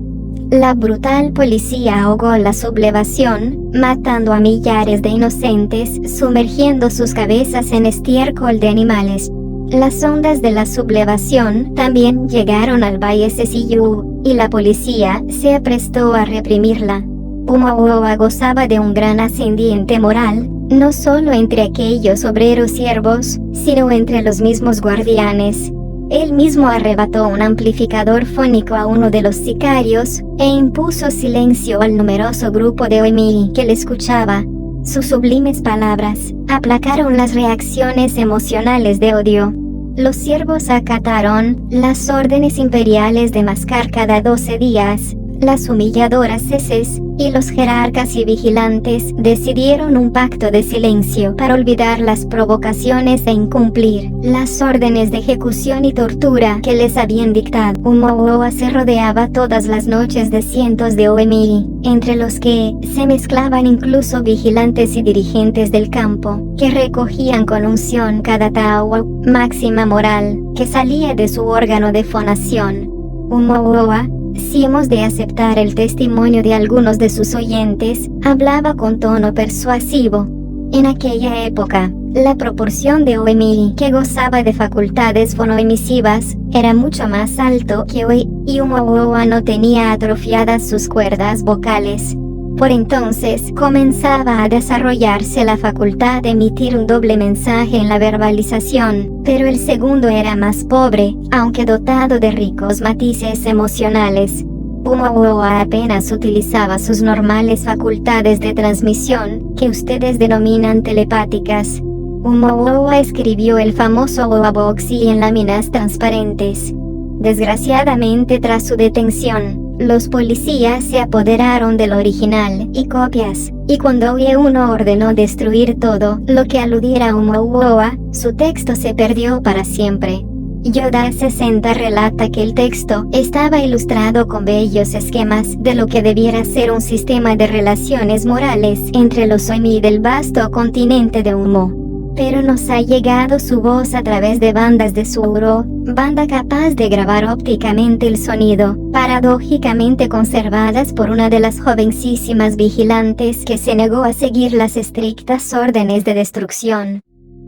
La brutal policía ahogó la sublevación, matando a millares de inocentes, sumergiendo sus cabezas en estiércol de animales. Las ondas de la sublevación también llegaron al Valle Sesiyu, y la policía se aprestó a reprimirla. Umoboa gozaba de un gran ascendiente moral, no solo entre aquellos obreros siervos, sino entre los mismos guardianes. Él mismo arrebató un amplificador fónico a uno de los sicarios, e impuso silencio al numeroso grupo de Oemi que le escuchaba. Sus sublimes palabras aplacaron las reacciones emocionales de odio. Los siervos acataron las órdenes imperiales de mascar cada 12 días las humilladoras heces, y los jerarcas y vigilantes decidieron un pacto de silencio para olvidar las provocaciones e incumplir las órdenes de ejecución y tortura que les habían dictado. Umoboa se rodeaba todas las noches de cientos de Oemi, entre los que se mezclaban incluso vigilantes y dirigentes del campo, que recogían con unción cada tawa, máxima moral, que salía de su órgano de fonación. Umoboa, si hemos de aceptar el testimonio de algunos de sus oyentes, hablaba con tono persuasivo. En aquella época, La proporción de Oemi que gozaba de facultades fonoemisivas era mucho más alto que hoy, y Umowoa no tenía atrofiadas sus cuerdas vocales. Por entonces comenzaba a desarrollarse la facultad de emitir un doble mensaje en la verbalización, pero el segundo era más pobre, aunque dotado de ricos matices emocionales. Umowoa apenas utilizaba sus normales facultades de transmisión, que ustedes denominan telepáticas. Umowoa escribió el famoso Oaboxi en láminas transparentes. Desgraciadamente, tras su detención, los policías se apoderaron del original y copias, y cuando Oye-1 ordenó destruir todo lo que aludiera a Umowoa, su texto se perdió para siempre. Yoda 60 relata que el texto estaba ilustrado con bellos esquemas de lo que debiera ser un sistema de relaciones morales entre los Oemi del vasto continente de Umo. Pero nos ha llegado su voz a través de bandas de Suro, banda capaz de grabar ópticamente el sonido, paradójicamente conservadas por una de las jovencísimas vigilantes que se negó a seguir las estrictas órdenes de destrucción.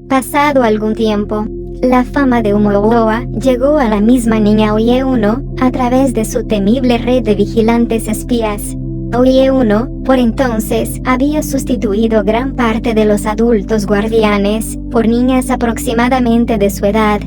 Pasado algún tiempo, la fama de Umowoa llegó a la misma niña Oye-1 a través de su temible red de vigilantes espías. Oye-1, por entonces, había sustituido gran parte de los adultos guardianes por niñas aproximadamente de su edad.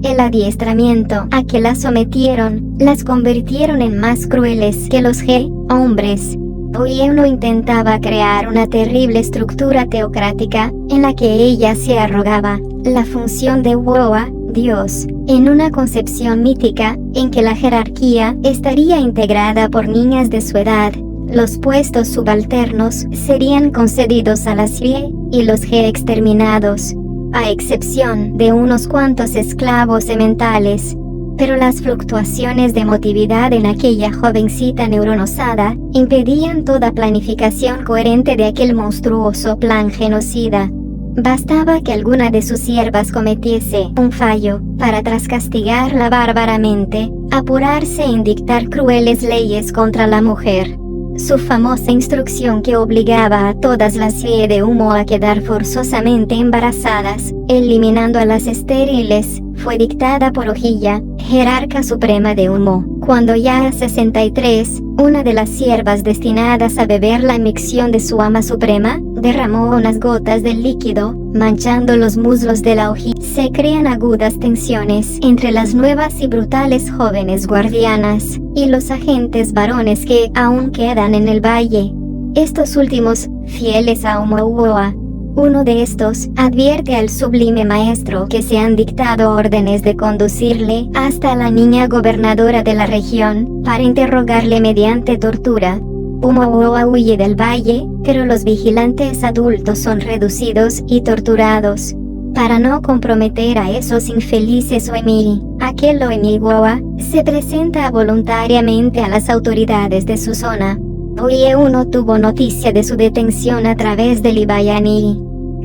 El adiestramiento a que las sometieron las convirtieron en más crueles que los hombres. Oye-1 intentaba crear una terrible estructura teocrática en la que ella se arrogaba la función de Woa, Dios, en una concepción mítica en que la jerarquía estaría integrada por niñas de su edad. Los puestos subalternos serían concedidos a las y los exterminados, a excepción de unos cuantos esclavos mentales. Pero las fluctuaciones de emotividad en aquella jovencita neuronosada impedían toda planificación coherente de aquel monstruoso plan genocida. Bastaba que alguna de sus siervas cometiese un fallo para, tras castigarla bárbaramente, apurarse en dictar crueles leyes contra la mujer. Su famosa instrucción que obligaba a todas las de Umo a quedar forzosamente embarazadas, eliminando a las estériles, fue dictada por Ojilla, jerarca suprema de Umo. Cuando ya a 63, una de las siervas destinadas a beber la micción de su ama suprema, derramó unas gotas del líquido, manchando los muslos de la Ojilla. Se crean agudas tensiones entre las nuevas y brutales jóvenes guardianas y los agentes varones que aún quedan en el valle. Estos últimos, fieles a Umowoa. Uno de estos advierte al sublime maestro que se han dictado órdenes de conducirle hasta la niña gobernadora de la región para interrogarle mediante tortura. Umowoa huye del valle, pero los vigilantes adultos son reducidos y torturados. Para no comprometer a esos infelices Oemi, aquel Oemi-Woa se presenta voluntariamente a las autoridades de su zona. Oye-1 tuvo noticia de su detención a través del Ibayani,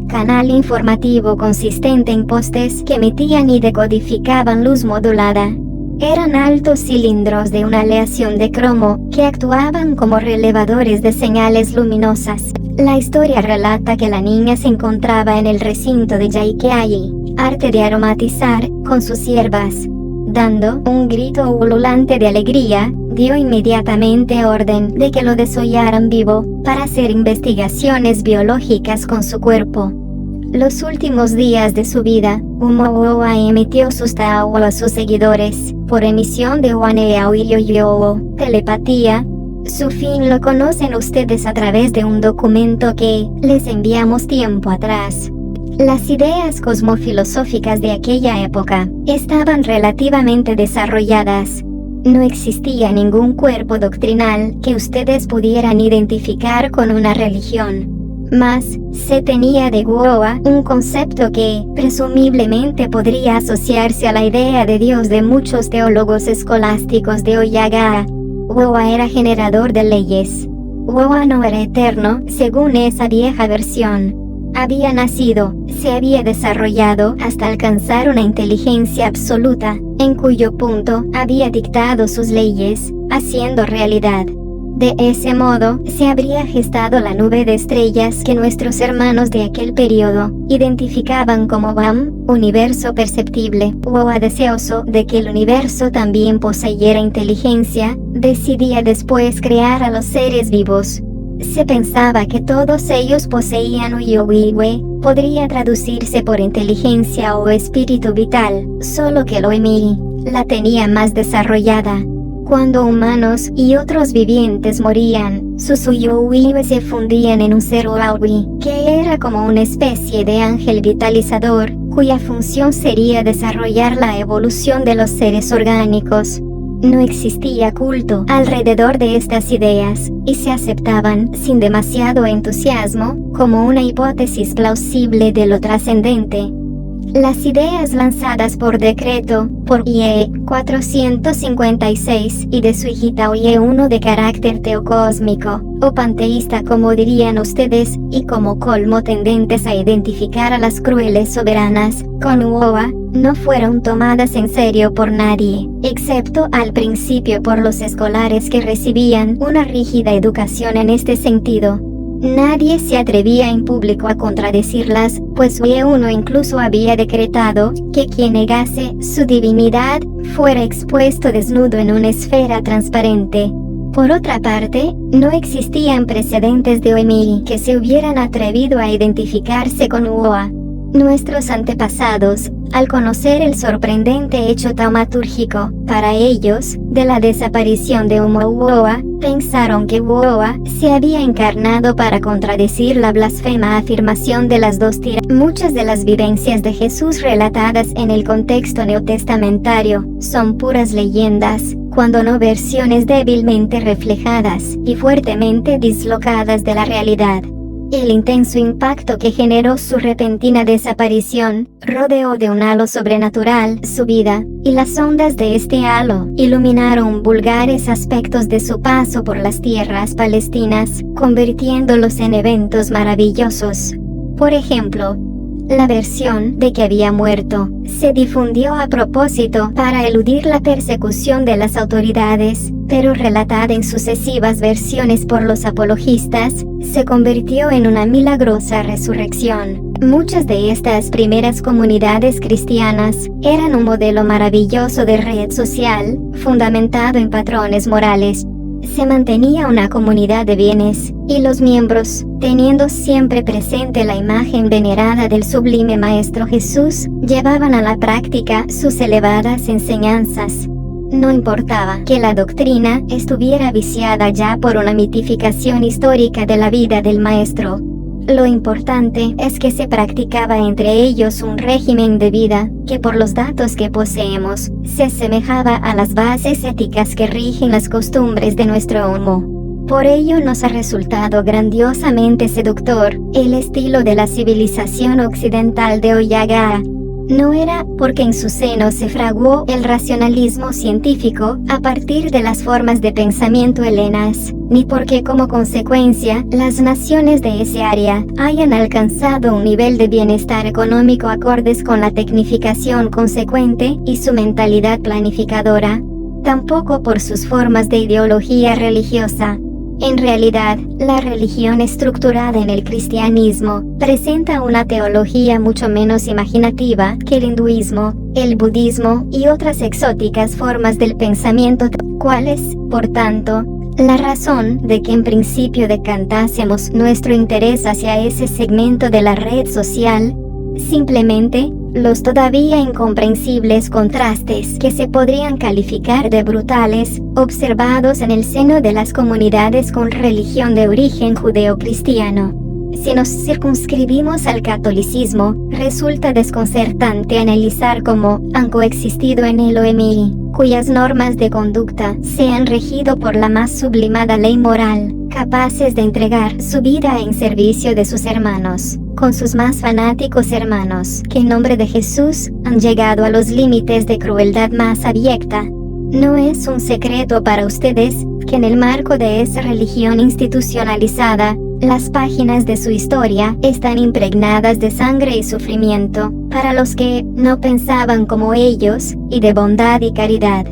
canal informativo consistente en postes que emitían y decodificaban luz modulada. Eran altos cilindros de una aleación de cromo que actuaban como relevadores de señales luminosas. La historia relata que la niña se encontraba en el recinto de Yaikeayi, arte de aromatizar, con sus siervas. Dando un grito ululante de alegría, dio inmediatamente orden de que lo desollaran vivo, para hacer investigaciones biológicas con su cuerpo. Los últimos días de su vida, Umowoa emitió sus Tao a sus seguidores, por emisión de Waneaoyoyo, telepatía. Su fin lo conocen ustedes a través de un documento que les enviamos tiempo atrás. Las ideas cosmofilosóficas de aquella época estaban relativamente desarrolladas. No existía ningún cuerpo doctrinal que ustedes pudieran identificar con una religión. Mas, se tenía de Woa un concepto que, presumiblemente, podría asociarse a la idea de Dios de muchos teólogos escolásticos de Oyaga. Woa era generador de leyes. Woa no era eterno, según esa vieja versión. Había nacido, se había desarrollado hasta alcanzar una inteligencia absoluta, en cuyo punto había dictado sus leyes, haciendo realidad. De ese modo, se habría gestado la nube de estrellas que nuestros hermanos de aquel periodo identificaban como BAM, universo perceptible. Woa, deseoso de que el universo también poseyera inteligencia, decidía después crear a los seres vivos. Se pensaba que todos ellos poseían Uyowiwe, podría traducirse por inteligencia o espíritu vital, solo que Loemiri la tenía más desarrollada. Cuando humanos y otros vivientes morían, sus Uyowiwe se fundían en un ser Uawi, que era como una especie de ángel vitalizador, cuya función sería desarrollar la evolución de los seres orgánicos. No existía culto alrededor de estas ideas, y se aceptaban, sin demasiado entusiasmo, como una hipótesis plausible de lo trascendente. Las ideas lanzadas por decreto, por Ye 456 y de su hijita Ye 1 de carácter teocósmico, o panteísta como dirían ustedes, y como colmo tendentes a identificar a las crueles soberanas con Uoa, no fueron tomadas en serio por nadie, excepto al principio por los escolares que recibían una rígida educación en este sentido. Nadie se atrevía en público a contradecirlas, pues Ye 1 incluso había decretado que quien negase su divinidad fuera expuesto desnudo en una esfera transparente. Por otra parte, no existían precedentes de Oemiri que se hubieran atrevido a identificarse con Uoa. Nuestros antepasados, al conocer el sorprendente hecho taumatúrgico, para ellos, de la desaparición de Uoa, pensaron que Uoa se había encarnado para contradecir la blasfema afirmación de las dos tiranas. Muchas de las vivencias de Jesús relatadas en el contexto neotestamentario son puras leyendas, cuando no versiones débilmente reflejadas y fuertemente dislocadas de la realidad. El intenso impacto que generó su repentina desaparición rodeó de un halo sobrenatural su vida, y las ondas de este halo iluminaron vulgares aspectos de su paso por las tierras palestinas, convirtiéndolos en eventos maravillosos. Por ejemplo, la versión de que había muerto se difundió a propósito para eludir la persecución de las autoridades, pero relatada en sucesivas versiones por los apologistas, se convirtió en una milagrosa resurrección. Muchas de estas primeras comunidades cristianas eran un modelo maravilloso de red social, fundamentado en patrones morales. Se mantenía una comunidad de bienes, y los miembros, teniendo siempre presente la imagen venerada del sublime Maestro Jesús, llevaban a la práctica sus elevadas enseñanzas. No importaba que la doctrina estuviera viciada ya por una mitificación histórica de la vida del Maestro. Lo importante es que se practicaba entre ellos un régimen de vida que, por los datos que poseemos, se asemejaba a las bases éticas que rigen las costumbres de nuestro homo. Por ello nos ha resultado grandiosamente seductor el estilo de la civilización occidental de Oyaga. No era porque en su seno se fraguó el racionalismo científico a partir de las formas de pensamiento helenas, ni porque como consecuencia las naciones de ese área hayan alcanzado un nivel de bienestar económico acordes con la tecnificación consecuente y su mentalidad planificadora. Tampoco por sus formas de ideología religiosa. En realidad, la religión estructurada en el cristianismo presenta una teología mucho menos imaginativa que el hinduismo, el budismo y otras exóticas formas del pensamiento. ¿Cuál es, por tanto, la razón de que en principio decantásemos nuestro interés hacia ese segmento de la red social? Simplemente, los todavía incomprensibles contrastes que se podrían calificar de brutales, observados en el seno de las comunidades con religión de origen judeocristiano. Si nos circunscribimos al catolicismo, resulta desconcertante analizar cómo han coexistido en el Oemiri, cuyas normas de conducta se han regido por la más sublimada ley moral, capaces de entregar su vida en servicio de sus hermanos, con sus más fanáticos hermanos, que en nombre de Jesús han llegado a los límites de crueldad más abyecta. No es un secreto para ustedes que en el marco de esa religión institucionalizada, las páginas de su historia están impregnadas de sangre y sufrimiento, para los que no pensaban como ellos, y de bondad y caridad.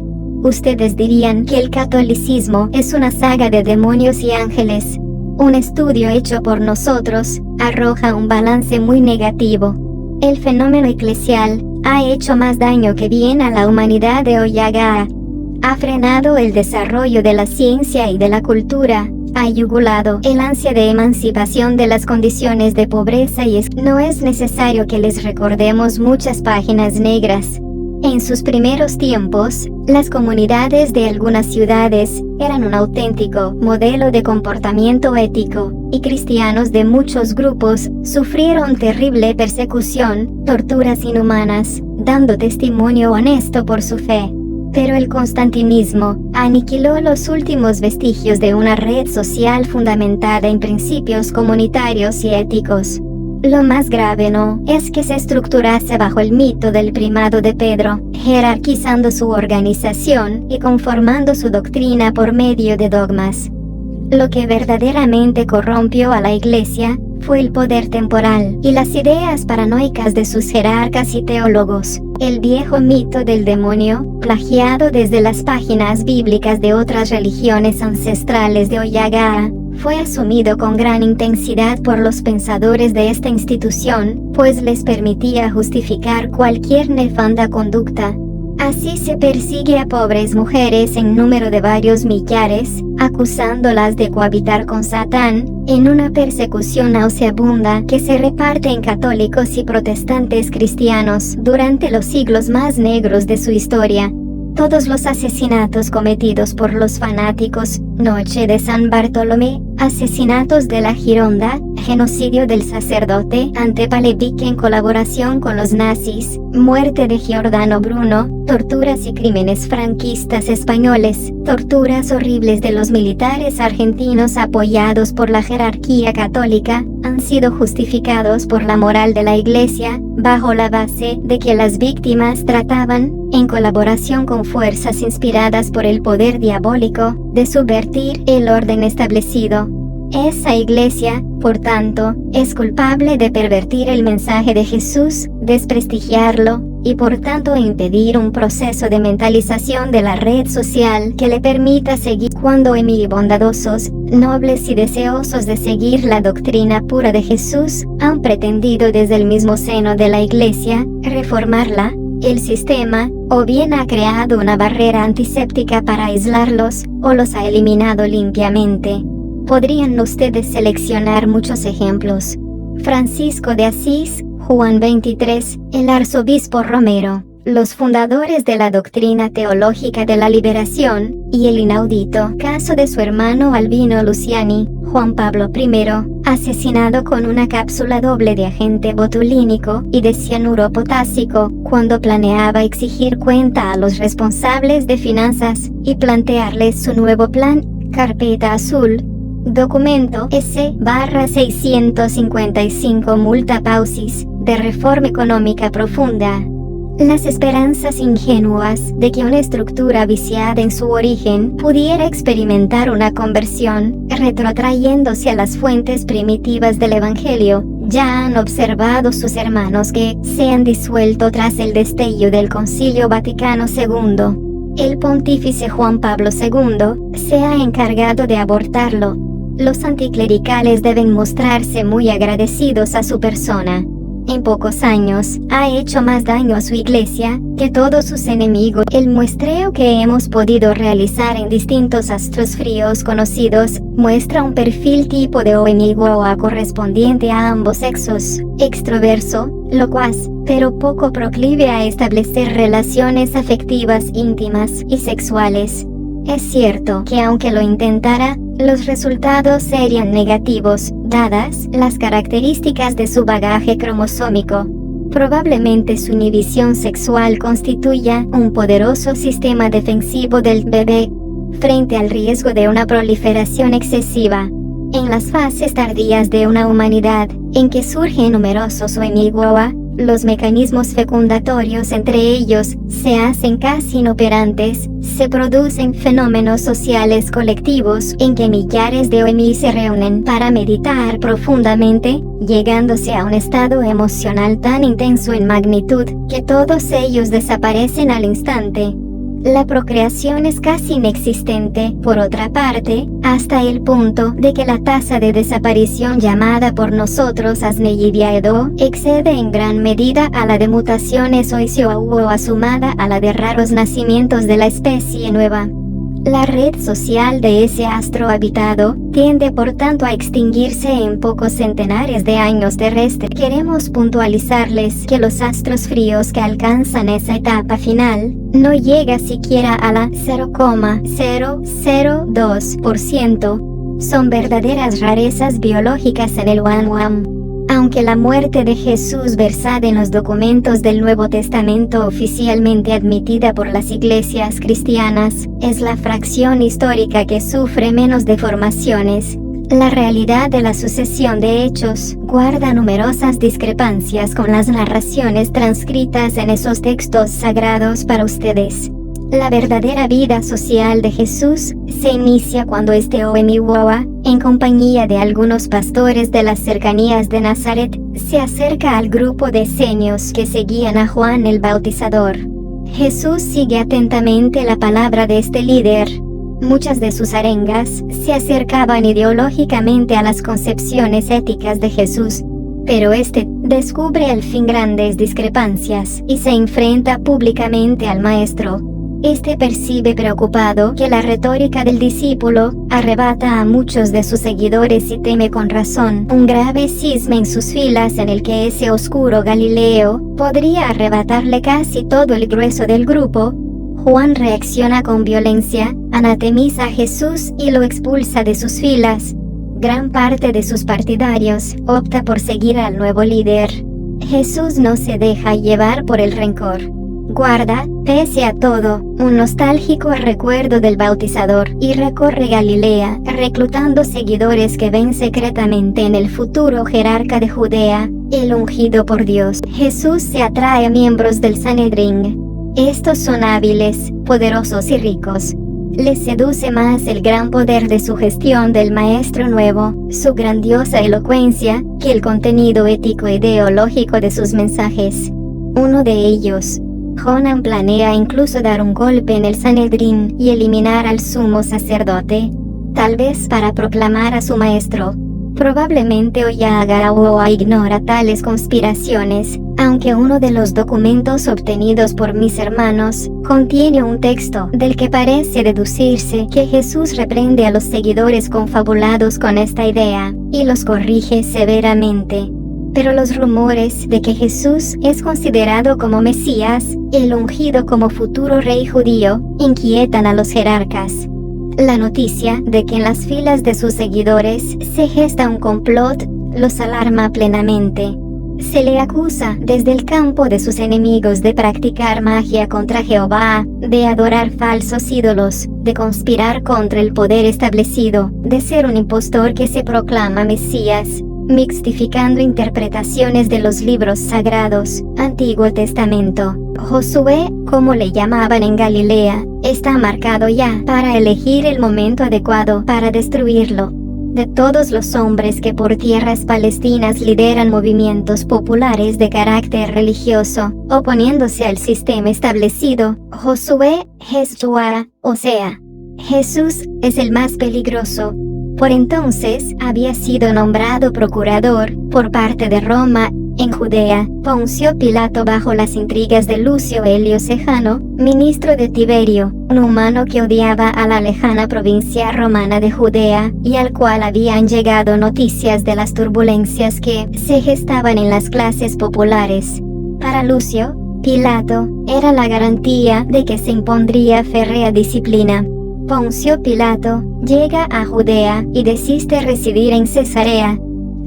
ustedes dirían que el catolicismo es una saga de demonios y ángeles. Un estudio hecho por nosotros arroja un balance muy negativo. El fenómeno eclesial ha hecho más daño que bien a la humanidad de hoy. Ha frenado el desarrollo de la ciencia y de la cultura, ha yugulado el ansia de emancipación de las condiciones de pobreza y no es necesario que les recordemos muchas páginas negras. En sus primeros tiempos, las comunidades de algunas ciudades eran un auténtico modelo de comportamiento ético, y cristianos de muchos grupos sufrieron terrible persecución, torturas inhumanas, dando testimonio honesto por su fe. Pero el constantinismo aniquiló los últimos vestigios de una red social fundamentada en principios comunitarios y éticos. Lo más grave no es que se estructurase bajo el mito del primado de Pedro, jerarquizando su organización y conformando su doctrina por medio de dogmas. Lo que verdaderamente corrompió a la Iglesia fue el poder temporal y las ideas paranoicas de sus jerarcas y teólogos. El viejo mito del demonio, plagiado desde las páginas bíblicas de otras religiones ancestrales de Oyagaa, fue asumido con gran intensidad por los pensadores de esta institución, pues les permitía justificar cualquier nefanda conducta. Así se persigue a pobres mujeres en número de varios millares, acusándolas de cohabitar con Satán, en una persecución nauseabunda que se reparte en católicos y protestantes cristianos durante los siglos más negros de su historia. Todos los asesinatos cometidos por los fanáticos, Noche de San Bartolomé, asesinatos de la Gironda, genocidio del sacerdote Antepalevic en colaboración con los nazis, muerte de Giordano Bruno, torturas y crímenes franquistas españoles, torturas horribles de los militares argentinos apoyados por la jerarquía católica, han sido justificados por la moral de la Iglesia, bajo la base de que las víctimas trataban, en colaboración con fuerzas inspiradas por el poder diabólico, de subvertir el orden establecido. Esa Iglesia, por tanto, es culpable de pervertir el mensaje de Jesús, desprestigiarlo, y por tanto impedir un proceso de mentalización de la red social que le permita seguir cuando bondadosos, nobles y deseosos de seguir la doctrina pura de Jesús, han pretendido desde el mismo seno de la Iglesia, reformarla, el sistema, o bien ha creado una barrera antiséptica para aislarlos, o los ha eliminado limpiamente. Podrían ustedes seleccionar muchos ejemplos. Francisco de Asís, Juan 23, el arzobispo Romero, los fundadores de la doctrina teológica de la liberación, y el inaudito caso de su hermano Albino Luciani, Juan Pablo I, asesinado con una cápsula doble de agente botulínico y de cianuro potásico, cuando planeaba exigir cuenta a los responsables de finanzas y plantearles su nuevo plan, Carpeta Azul. Documento S/655 Multa Pausis, de Reforma Económica Profunda. Las esperanzas ingenuas de que una estructura viciada en su origen pudiera experimentar una conversión, retrotrayéndose a las fuentes primitivas del Evangelio, ya han observado sus hermanos que se han disuelto tras el destello del Concilio Vaticano II. El pontífice Juan Pablo II se ha encargado de abortarlo. Los anticlericales deben mostrarse muy agradecidos a su persona. En pocos años, ha hecho más daño a su Iglesia que todos sus enemigos. El muestreo que hemos podido realizar en distintos astros fríos conocidos muestra un perfil tipo de enemigo correspondiente a ambos sexos, extroverso, locuaz, pero poco proclive a establecer relaciones afectivas íntimas y sexuales. Es cierto que aunque lo intentara, los resultados serían negativos, dadas las características de su bagaje cromosómico. Probablemente su inhibición sexual constituya un poderoso sistema defensivo del bebé frente al riesgo de una proliferación excesiva. En las fases tardías de una humanidad, en que surgen numerosos Oemigoa, los mecanismos fecundatorios entre ellos se hacen casi inoperantes, se producen fenómenos sociales colectivos en que millares de Oemi se reúnen para meditar profundamente, llegándose a un estado emocional tan intenso en magnitud que todos ellos desaparecen al instante. La procreación es casi inexistente, por otra parte, hasta el punto de que la tasa de desaparición llamada por nosotros Asneyidiaedo excede en gran medida a la de mutaciones o sumada a la de raros nacimientos de la especie nueva. La red social de ese astro habitado tiende por tanto a extinguirse en pocos centenares de años terrestres. Queremos puntualizarles que los astros fríos que alcanzan esa etapa final no llega siquiera a la 0,002%. Son verdaderas rarezas biológicas en el Wanwam. Aunque la muerte de Jesús versada en los documentos del Nuevo Testamento oficialmente admitida por las iglesias cristianas, es la fracción histórica que sufre menos deformaciones, la realidad de la sucesión de hechos guarda numerosas discrepancias con las narraciones transcritas en esos textos sagrados para ustedes. La verdadera vida social de Jesús se inicia cuando Oemiwoa, en compañía de algunos pastores de las cercanías de Nazaret, se acerca al grupo de seños que seguían a Juan el Bautizador. Jesús sigue atentamente la palabra de este líder. Muchas de sus arengas se acercaban ideológicamente a las concepciones éticas de Jesús, pero este descubre al fin grandes discrepancias y se enfrenta públicamente al maestro. Este percibe preocupado que la retórica del discípulo arrebata a muchos de sus seguidores y teme con razón un grave cisma en sus filas en el que ese oscuro Galileo podría arrebatarle casi todo el grueso del grupo. Juan reacciona con violencia, anatemiza a Jesús y lo expulsa de sus filas. Gran parte de sus partidarios opta por seguir al nuevo líder. Jesús no se deja llevar por el rencor. Guarda, pese a todo, un nostálgico recuerdo del bautizador y recorre Galilea, reclutando seguidores que ven secretamente en el futuro jerarca de Judea, el ungido por Dios. Jesús se atrae a miembros del Sanedrín. Estos son hábiles, poderosos y ricos. Les seduce más el gran poder de su gestión del Maestro Nuevo, su grandiosa elocuencia, que el contenido ético-ideológico de sus mensajes. Uno de ellos, Jonan, planea incluso dar un golpe en el Sanedrín y eliminar al sumo sacerdote, tal vez para proclamar a su maestro. Probablemente Oyagarawa ignora tales conspiraciones, aunque uno de los documentos obtenidos por mis hermanos contiene un texto del que parece deducirse que Jesús reprende a los seguidores confabulados con esta idea y los corrige severamente. Pero los rumores de que Jesús es considerado como Mesías, el ungido como futuro rey judío, inquietan a los jerarcas. La noticia de que en las filas de sus seguidores se gesta un complot los alarma plenamente. Se le acusa desde el campo de sus enemigos de practicar magia contra Jehová, de adorar falsos ídolos, de conspirar contra el poder establecido, de ser un impostor que se proclama Mesías, mixtificando interpretaciones de los libros sagrados, Antiguo Testamento. Josué, como le llamaban en Galilea, está marcado ya para elegir el momento adecuado para destruirlo. De todos los hombres que por tierras palestinas lideran movimientos populares de carácter religioso, oponiéndose al sistema establecido, Josué, Jesús es el más peligroso. Por entonces había sido nombrado procurador por parte de Roma en Judea. Poncio Pilato, bajo las intrigas de Lucio Helio Sejano, ministro de Tiberio, un humano que odiaba a la lejana provincia romana de Judea y al cual habían llegado noticias de las turbulencias que se gestaban en las clases populares. Para Lucio, Pilato era la garantía de que se impondría férrea disciplina. Poncio Pilato llega a Judea y desiste residir en Cesarea.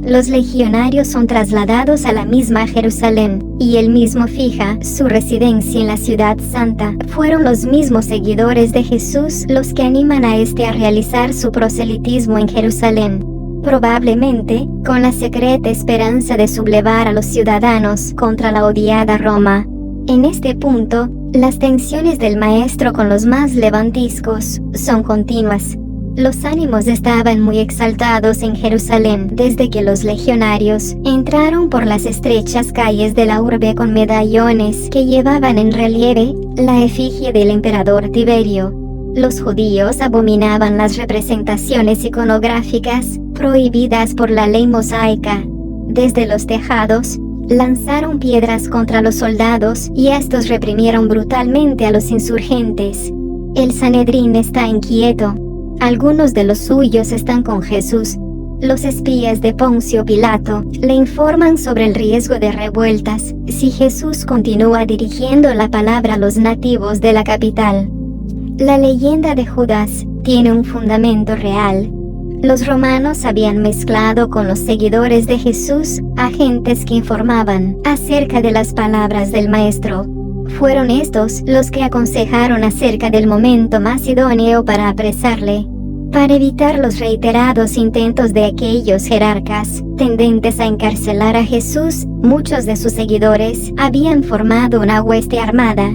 Los legionarios son trasladados a la misma Jerusalén, y él mismo fija su residencia en la ciudad santa. Fueron los mismos seguidores de Jesús los que animan a este a realizar su proselitismo en Jerusalén, probablemente con la secreta esperanza de sublevar a los ciudadanos contra la odiada Roma. En este punto, las tensiones del maestro con los más levantiscos son continuas. Los ánimos estaban muy exaltados en Jerusalén desde que los legionarios entraron por las estrechas calles de la urbe con medallones que llevaban en relieve la efigie del emperador Tiberio. Los judíos abominaban las representaciones iconográficas prohibidas por la ley mosaica. Desde los tejados, lanzaron piedras contra los soldados y estos reprimieron brutalmente a los insurgentes. El Sanedrín está inquieto. Algunos de los suyos están con Jesús. Los espías de Poncio Pilato le informan sobre el riesgo de revueltas si Jesús continúa dirigiendo la palabra a los nativos de la capital. La leyenda de Judas tiene un fundamento real. Los romanos habían mezclado con los seguidores de Jesús agentes que informaban acerca de las palabras del Maestro. Fueron estos los que aconsejaron acerca del momento más idóneo para apresarle. Para evitar los reiterados intentos de aquellos jerarcas tendentes a encarcelar a Jesús, muchos de sus seguidores habían formado una hueste armada.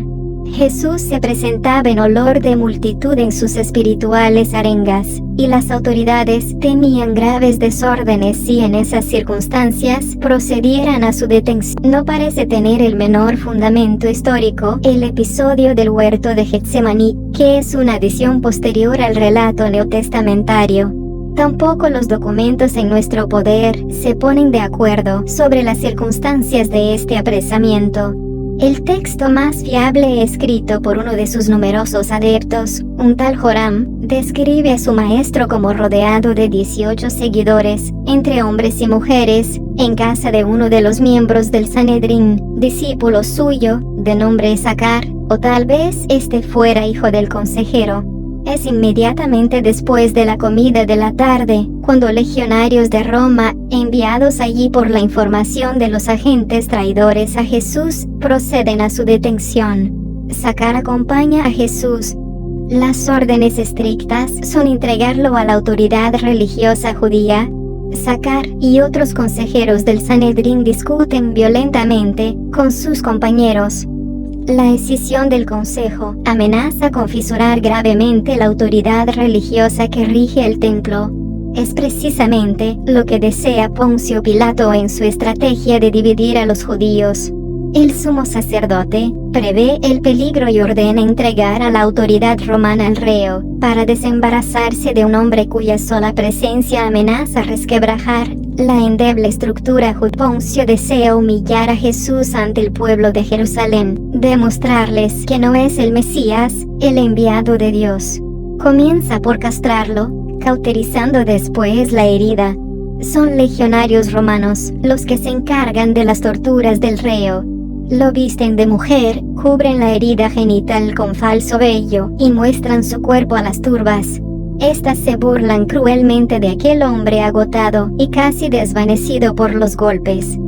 Jesús se presentaba en olor de multitud en sus espirituales arengas, y las autoridades temían graves desórdenes si en esas circunstancias procedieran a su detención. No parece tener el menor fundamento histórico el episodio del huerto de Getsemaní, que es una adición posterior al relato neotestamentario. Tampoco los documentos en nuestro poder se ponen de acuerdo sobre las circunstancias de este apresamiento. El texto más fiable escrito por uno de sus numerosos adeptos, un tal Joram, describe a su maestro como rodeado de 18 seguidores, entre hombres y mujeres, en casa de uno de los miembros del Sanedrín, discípulo suyo, de nombre Sacar, o tal vez este fuera hijo del consejero. Es inmediatamente después de la comida de la tarde, cuando legionarios de Roma, enviados allí por la información de los agentes traidores a Jesús, proceden a su detención. Sacar acompaña a Jesús. Las órdenes estrictas son entregarlo a la autoridad religiosa judía. Sacar y otros consejeros del Sanedrín discuten violentamente con sus compañeros. La escisión del consejo amenaza con fisurar gravemente la autoridad religiosa que rige el templo. Es precisamente lo que desea Poncio Pilato en su estrategia de dividir a los judíos. El sumo sacerdote prevé el peligro y ordena entregar a la autoridad romana al reo, para desembarazarse de un hombre cuya sola presencia amenaza resquebrajar la endeble estructura judía. Poncio desea humillar a Jesús ante el pueblo de Jerusalén, demostrarles que no es el Mesías, el enviado de Dios. Comienza por castrarlo, cauterizando después la herida. Son legionarios romanos los que se encargan de las torturas del reo. Lo visten de mujer, cubren la herida genital con falso vello y muestran su cuerpo a las turbas. Estas se burlan cruelmente de aquel hombre agotado y casi desvanecido por los golpes.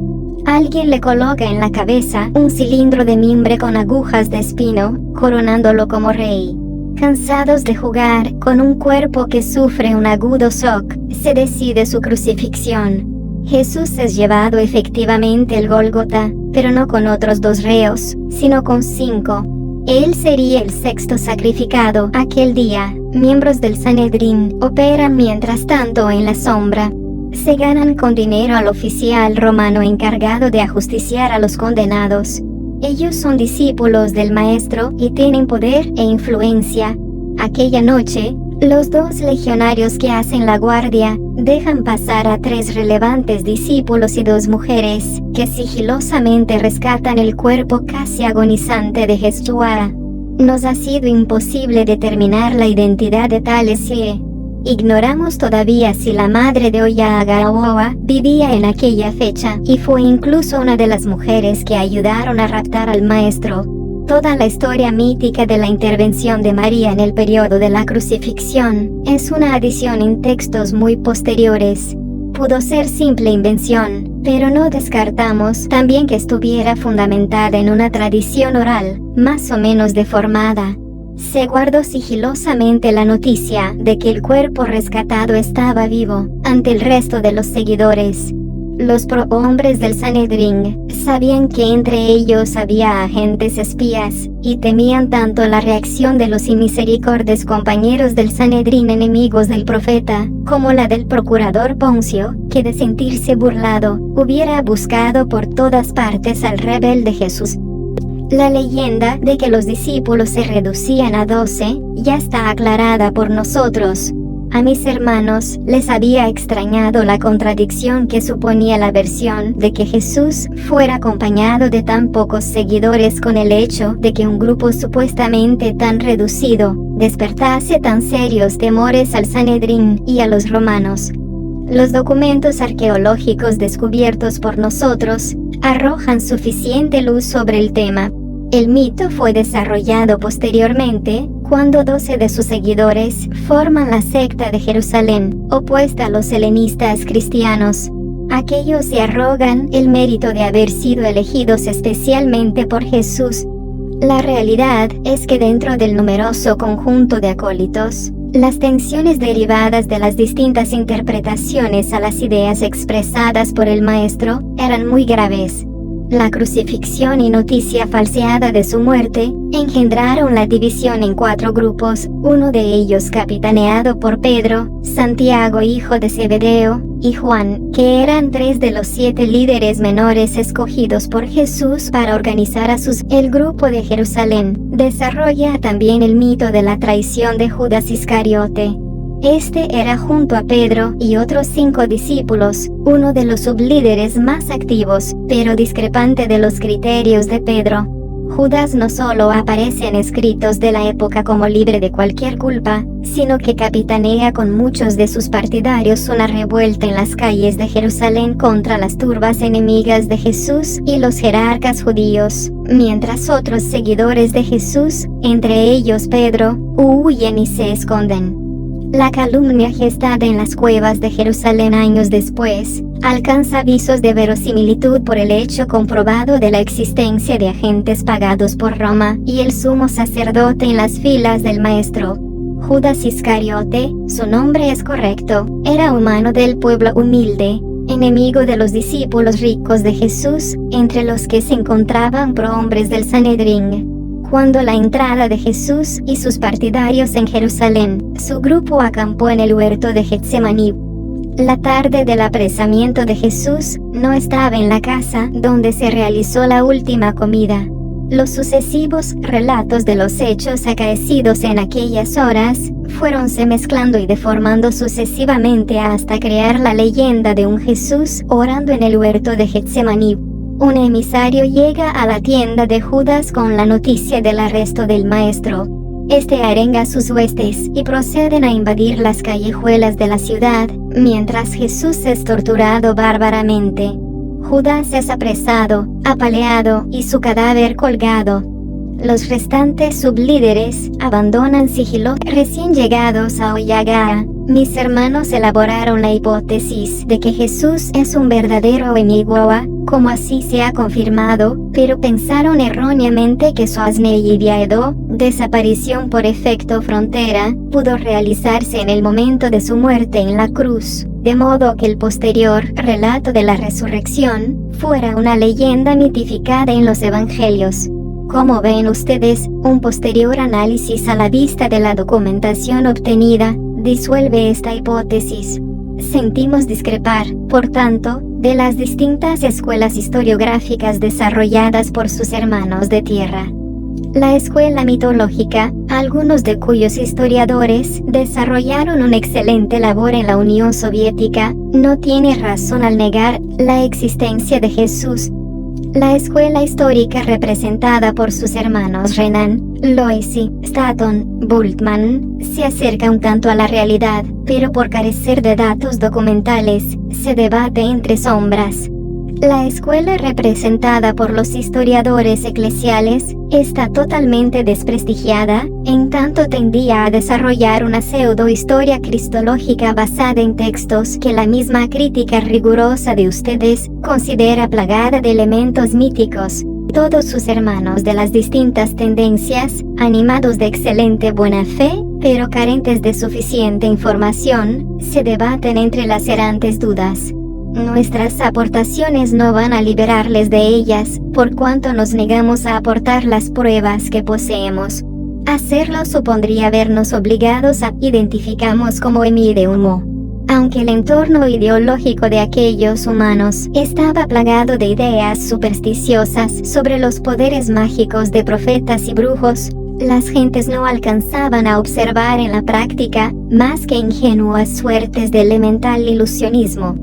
Alguien le coloca en la cabeza un cilindro de mimbre con agujas de espino, coronándolo como rey. Cansados de jugar con un cuerpo que sufre un agudo shock, se decide su crucifixión. Jesús es llevado efectivamente al Gólgota, pero no con otros 2 reos, sino con 5. Él sería el 6º sacrificado aquel día. Miembros del Sanedrín operan mientras tanto en la sombra. Se ganan con dinero al oficial romano encargado de ajusticiar a los condenados. Ellos son discípulos del Maestro y tienen poder e influencia. Aquella noche, los 2 legionarios que hacen la guardia dejan pasar a 3 relevantes discípulos y 2 mujeres, que sigilosamente rescatan el cuerpo casi agonizante de Jesús. Nos ha sido imposible determinar la identidad de tales y ignoramos todavía si la madre de Oyagaoa vivía en aquella fecha y fue incluso una de las mujeres que ayudaron a raptar al Maestro. Toda la historia mítica de la intervención de María en el periodo de la crucifixión es una adición en textos muy posteriores. Pudo ser simple invención, pero no descartamos también que estuviera fundamentada en una tradición oral, más o menos deformada. Se guardó sigilosamente la noticia de que el cuerpo rescatado estaba vivo ante el resto de los seguidores. Los prohombres del Sanedrín sabían que entre ellos había agentes espías, y temían tanto la reacción de los inmisericordes compañeros del Sanedrín enemigos del profeta, como la del procurador Poncio, que de sentirse burlado, hubiera buscado por todas partes al rebelde Jesús. La leyenda de que los discípulos se reducían a 12 ya está aclarada por nosotros. A mis hermanos les había extrañado la contradicción que suponía la versión de que Jesús fuera acompañado de tan pocos seguidores con el hecho de que un grupo supuestamente tan reducido despertase tan serios temores al Sanedrín y a los romanos. Los documentos arqueológicos descubiertos por nosotros arrojan suficiente luz sobre el tema. El mito fue desarrollado posteriormente, cuando 12 de sus seguidores forman la secta de Jerusalén, opuesta a los helenistas cristianos. Aquellos se arrogan el mérito de haber sido elegidos especialmente por Jesús. La realidad es que dentro del numeroso conjunto de acólitos, las tensiones derivadas de las distintas interpretaciones a las ideas expresadas por el maestro eran muy graves. La crucifixión y noticia falseada de su muerte engendraron la división en 4 grupos, uno de ellos capitaneado por Pedro, Santiago hijo de Zebedeo, y Juan, que eran 3 de los 7 líderes menores escogidos por Jesús para organizar a sus. El grupo de Jerusalén desarrolla también el mito de la traición de Judas Iscariote. Este era junto a Pedro y otros 5 discípulos, uno de los sublíderes más activos, pero discrepante de los criterios de Pedro. Judas no solo aparece en escritos de la época como libre de cualquier culpa, sino que capitanea con muchos de sus partidarios una revuelta en las calles de Jerusalén contra las turbas enemigas de Jesús y los jerarcas judíos, mientras otros seguidores de Jesús, entre ellos Pedro, huyen y se esconden. La calumnia gestada en las cuevas de Jerusalén años después, alcanza visos de verosimilitud por el hecho comprobado de la existencia de agentes pagados por Roma y el sumo sacerdote en las filas del maestro. Judas Iscariote, su nombre es correcto, era humano del pueblo humilde, enemigo de los discípulos ricos de Jesús, entre los que se encontraban prohombres del Sanedrín. Cuando la entrada de Jesús y sus partidarios en Jerusalén, su grupo acampó en el huerto de Getsemaní. La tarde del apresamiento de Jesús no estaba en la casa donde se realizó la última comida. Los sucesivos relatos de los hechos acaecidos en aquellas horas fueronse mezclando y deformando sucesivamente hasta crear la leyenda de un Jesús orando en el huerto de Getsemaní. Un emisario llega a la tienda de Judas con la noticia del arresto del maestro. Este arenga sus huestes y proceden a invadir las callejuelas de la ciudad, mientras Jesús es torturado bárbaramente. Judas es apresado, apaleado y su cadáver colgado. Los restantes sublíderes abandonan sigilo. Recién llegados a Oyagara, mis hermanos elaboraron la hipótesis de que Jesús es un verdadero Emigoa, como así se ha confirmado, pero pensaron erróneamente que su Asneidiaedo, desaparición por efecto frontera, pudo realizarse en el momento de su muerte en la cruz, de modo que el posterior relato de la resurrección fuera una leyenda mitificada en los evangelios. Como ven ustedes, un posterior análisis a la vista de la documentación obtenida disuelve esta hipótesis. Sentimos discrepar, por tanto, de las distintas escuelas historiográficas desarrolladas por sus hermanos de tierra. La escuela mitológica, algunos de cuyos historiadores desarrollaron una excelente labor en la Unión Soviética, no tiene razón al negar la existencia de Jesús. La escuela histórica representada por sus hermanos Renan, Loisy, Stanton, Bultmann, se acerca un tanto a la realidad, pero por carecer de datos documentales, se debate entre sombras. La escuela representada por los historiadores eclesiales está totalmente desprestigiada, en tanto tendía a desarrollar una pseudo-historia cristológica basada en textos que la misma crítica rigurosa de ustedes considera plagada de elementos míticos. Todos sus hermanos de las distintas tendencias, animados de excelente buena fe, pero carentes de suficiente información, se debaten entre lacerantes dudas. Nuestras aportaciones no van a liberarles de ellas, por cuanto nos negamos a aportar las pruebas que poseemos. Hacerlo supondría vernos obligados a identificarnos como Emi de humo. Aunque el entorno ideológico de aquellos humanos estaba plagado de ideas supersticiosas sobre los poderes mágicos de profetas y brujos, las gentes no alcanzaban a observar en la práctica más que ingenuas suertes de elemental ilusionismo.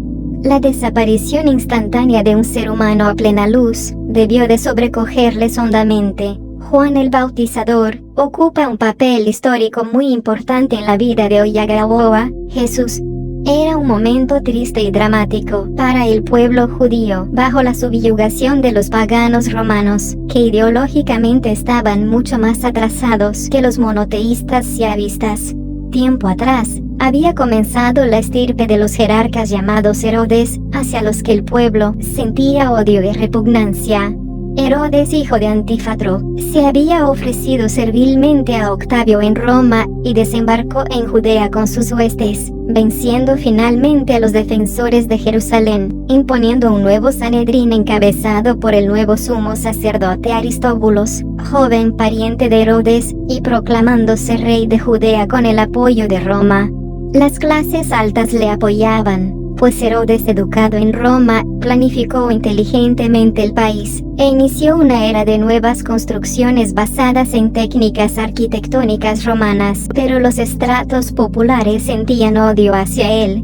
La desaparición instantánea de un ser humano a plena luz debió de sobrecogerles hondamente. Juan el Bautizador ocupa un papel histórico muy importante en la vida de Oyagawa, Jesús. Era un momento triste y dramático para el pueblo judío bajo la subyugación de los paganos romanos, que ideológicamente estaban mucho más atrasados que los monoteístas yavistas. Tiempo atrás, había comenzado la estirpe de los jerarcas llamados Herodes, hacia los que el pueblo sentía odio y repugnancia. Herodes, hijo de Antípatro, se había ofrecido servilmente a Octavio en Roma y desembarcó en Judea con sus huestes, venciendo finalmente a los defensores de Jerusalén, imponiendo un nuevo Sanedrín encabezado por el nuevo sumo sacerdote Aristóbulos, joven pariente de Herodes, y proclamándose rey de Judea con el apoyo de Roma. Las clases altas le apoyaban, pues Herodes, educado en Roma, planificó inteligentemente el país, e inició una era de nuevas construcciones basadas en técnicas arquitectónicas romanas, pero los estratos populares sentían odio hacia él.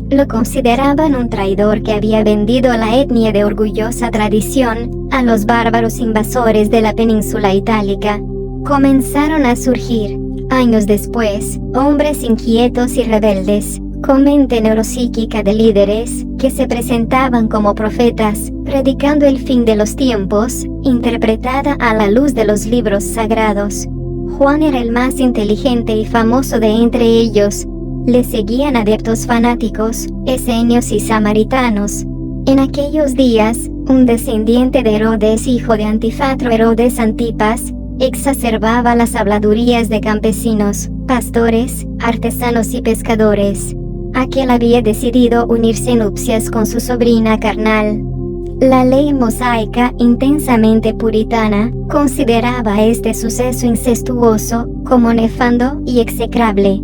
Lo consideraban un traidor que había vendido la etnia de orgullosa tradición a los bárbaros invasores de la península itálica. Comenzaron a surgir, años después, hombres inquietos y rebeldes, con mente neuropsíquica de líderes, que se presentaban como profetas, predicando el fin de los tiempos, interpretada a la luz de los libros sagrados. Juan era el más inteligente y famoso de entre ellos. Le seguían adeptos fanáticos, esenios y samaritanos. En aquellos días, un descendiente de Herodes, hijo de Antípatro Herodes Antipas, exacerbaba las habladurías de campesinos, pastores, artesanos y pescadores. Aquel había decidido unirse en nupcias con su sobrina carnal. La ley mosaica, intensamente puritana, consideraba este suceso incestuoso como nefando y execrable.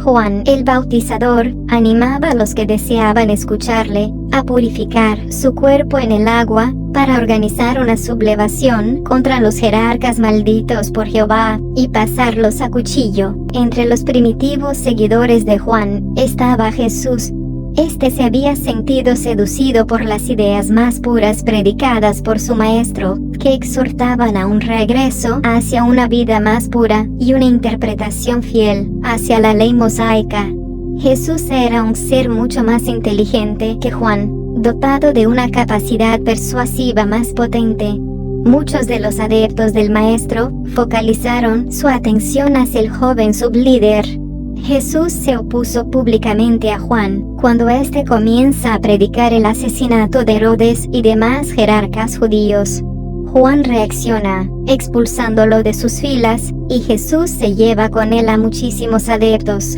Juan el Bautizador animaba a los que deseaban escucharle a purificar su cuerpo en el agua para organizar una sublevación contra los jerarcas malditos por Jehová y pasarlos a cuchillo. Entre los primitivos seguidores de Juan estaba Jesús. Este se había sentido seducido por las ideas más puras predicadas por su maestro, que exhortaban a un regreso hacia una vida más pura y una interpretación fiel hacia la ley mosaica. Jesús era un ser mucho más inteligente que Juan, dotado de una capacidad persuasiva más potente. Muchos de los adeptos del maestro focalizaron su atención hacia el joven sublíder. Jesús se opuso públicamente a Juan cuando éste comienza a predicar el asesinato de Herodes y demás jerarcas judíos. Juan reacciona, expulsándolo de sus filas, y Jesús se lleva con él a muchísimos adeptos.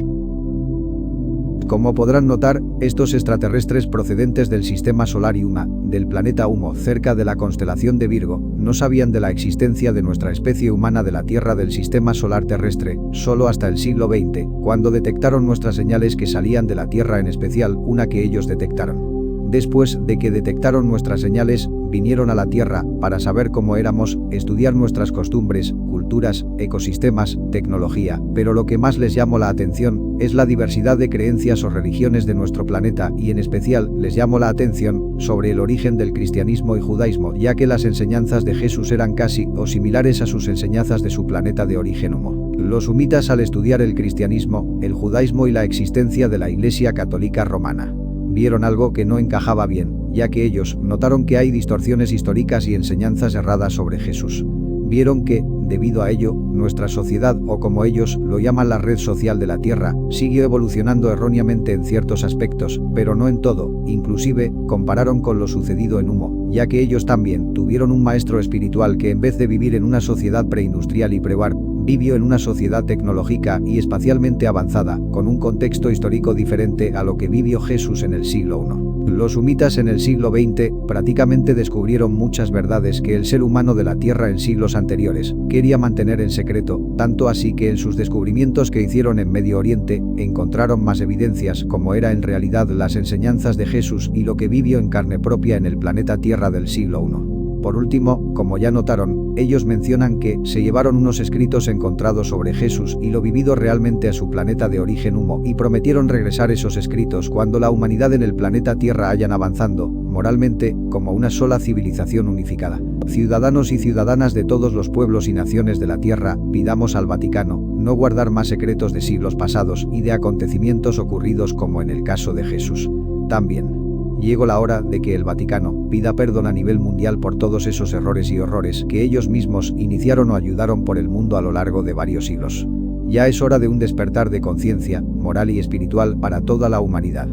Como podrán notar, estos extraterrestres procedentes del sistema solar Yuma, del planeta Humo cerca de la constelación de Virgo, no sabían de la existencia de nuestra especie humana de la Tierra del sistema solar terrestre, solo hasta el siglo XX, cuando detectaron nuestras señales que salían de la Tierra, en especial una que ellos detectaron. Después de que detectaron nuestras señales, vinieron a la Tierra para saber cómo éramos, estudiar nuestras costumbres, culturas, ecosistemas, tecnología, pero lo que más les llamó la atención es la diversidad de creencias o religiones de nuestro planeta, y en especial les llamó la atención sobre el origen del cristianismo y judaísmo, ya que las enseñanzas de Jesús eran casi o similares a sus enseñanzas de su planeta de origen Humo. Los humitas, al estudiar el cristianismo, el judaísmo y la existencia de la Iglesia Católica Romana, vieron algo que no encajaba bien, ya que ellos notaron que hay distorsiones históricas y enseñanzas erradas sobre Jesús. Vieron que, debido a ello, nuestra sociedad, o como ellos lo llaman la red social de la Tierra, siguió evolucionando erróneamente en ciertos aspectos, pero no en todo. Inclusive, compararon con lo sucedido en Humo, ya que ellos también tuvieron un maestro espiritual que, en vez de vivir en una sociedad preindustrial y pre-war, vivió en una sociedad tecnológica y espacialmente avanzada, con un contexto histórico diferente a lo que vivió Jesús en el siglo I. Los sumitas en el siglo XX prácticamente descubrieron muchas verdades que el ser humano de la Tierra en siglos anteriores quería mantener en secreto, tanto así que en sus descubrimientos que hicieron en Medio Oriente encontraron más evidencias como era en realidad las enseñanzas de Jesús y lo que vivió en carne propia en el planeta Tierra del siglo I. Por último, como ya notaron, ellos mencionan que se llevaron unos escritos encontrados sobre Jesús y lo vivido realmente a su planeta de origen Humo y prometieron regresar esos escritos cuando la humanidad en el planeta Tierra hayan avanzando, moralmente, como una sola civilización unificada. Ciudadanos y ciudadanas de todos los pueblos y naciones de la Tierra, pidamos al Vaticano no guardar más secretos de siglos pasados y de acontecimientos ocurridos como en el caso de Jesús. También llegó la hora de que el Vaticano pida perdón a nivel mundial por todos esos errores y horrores que ellos mismos iniciaron o ayudaron por el mundo a lo largo de varios siglos. Ya es hora de un despertar de conciencia, moral y espiritual para toda la humanidad.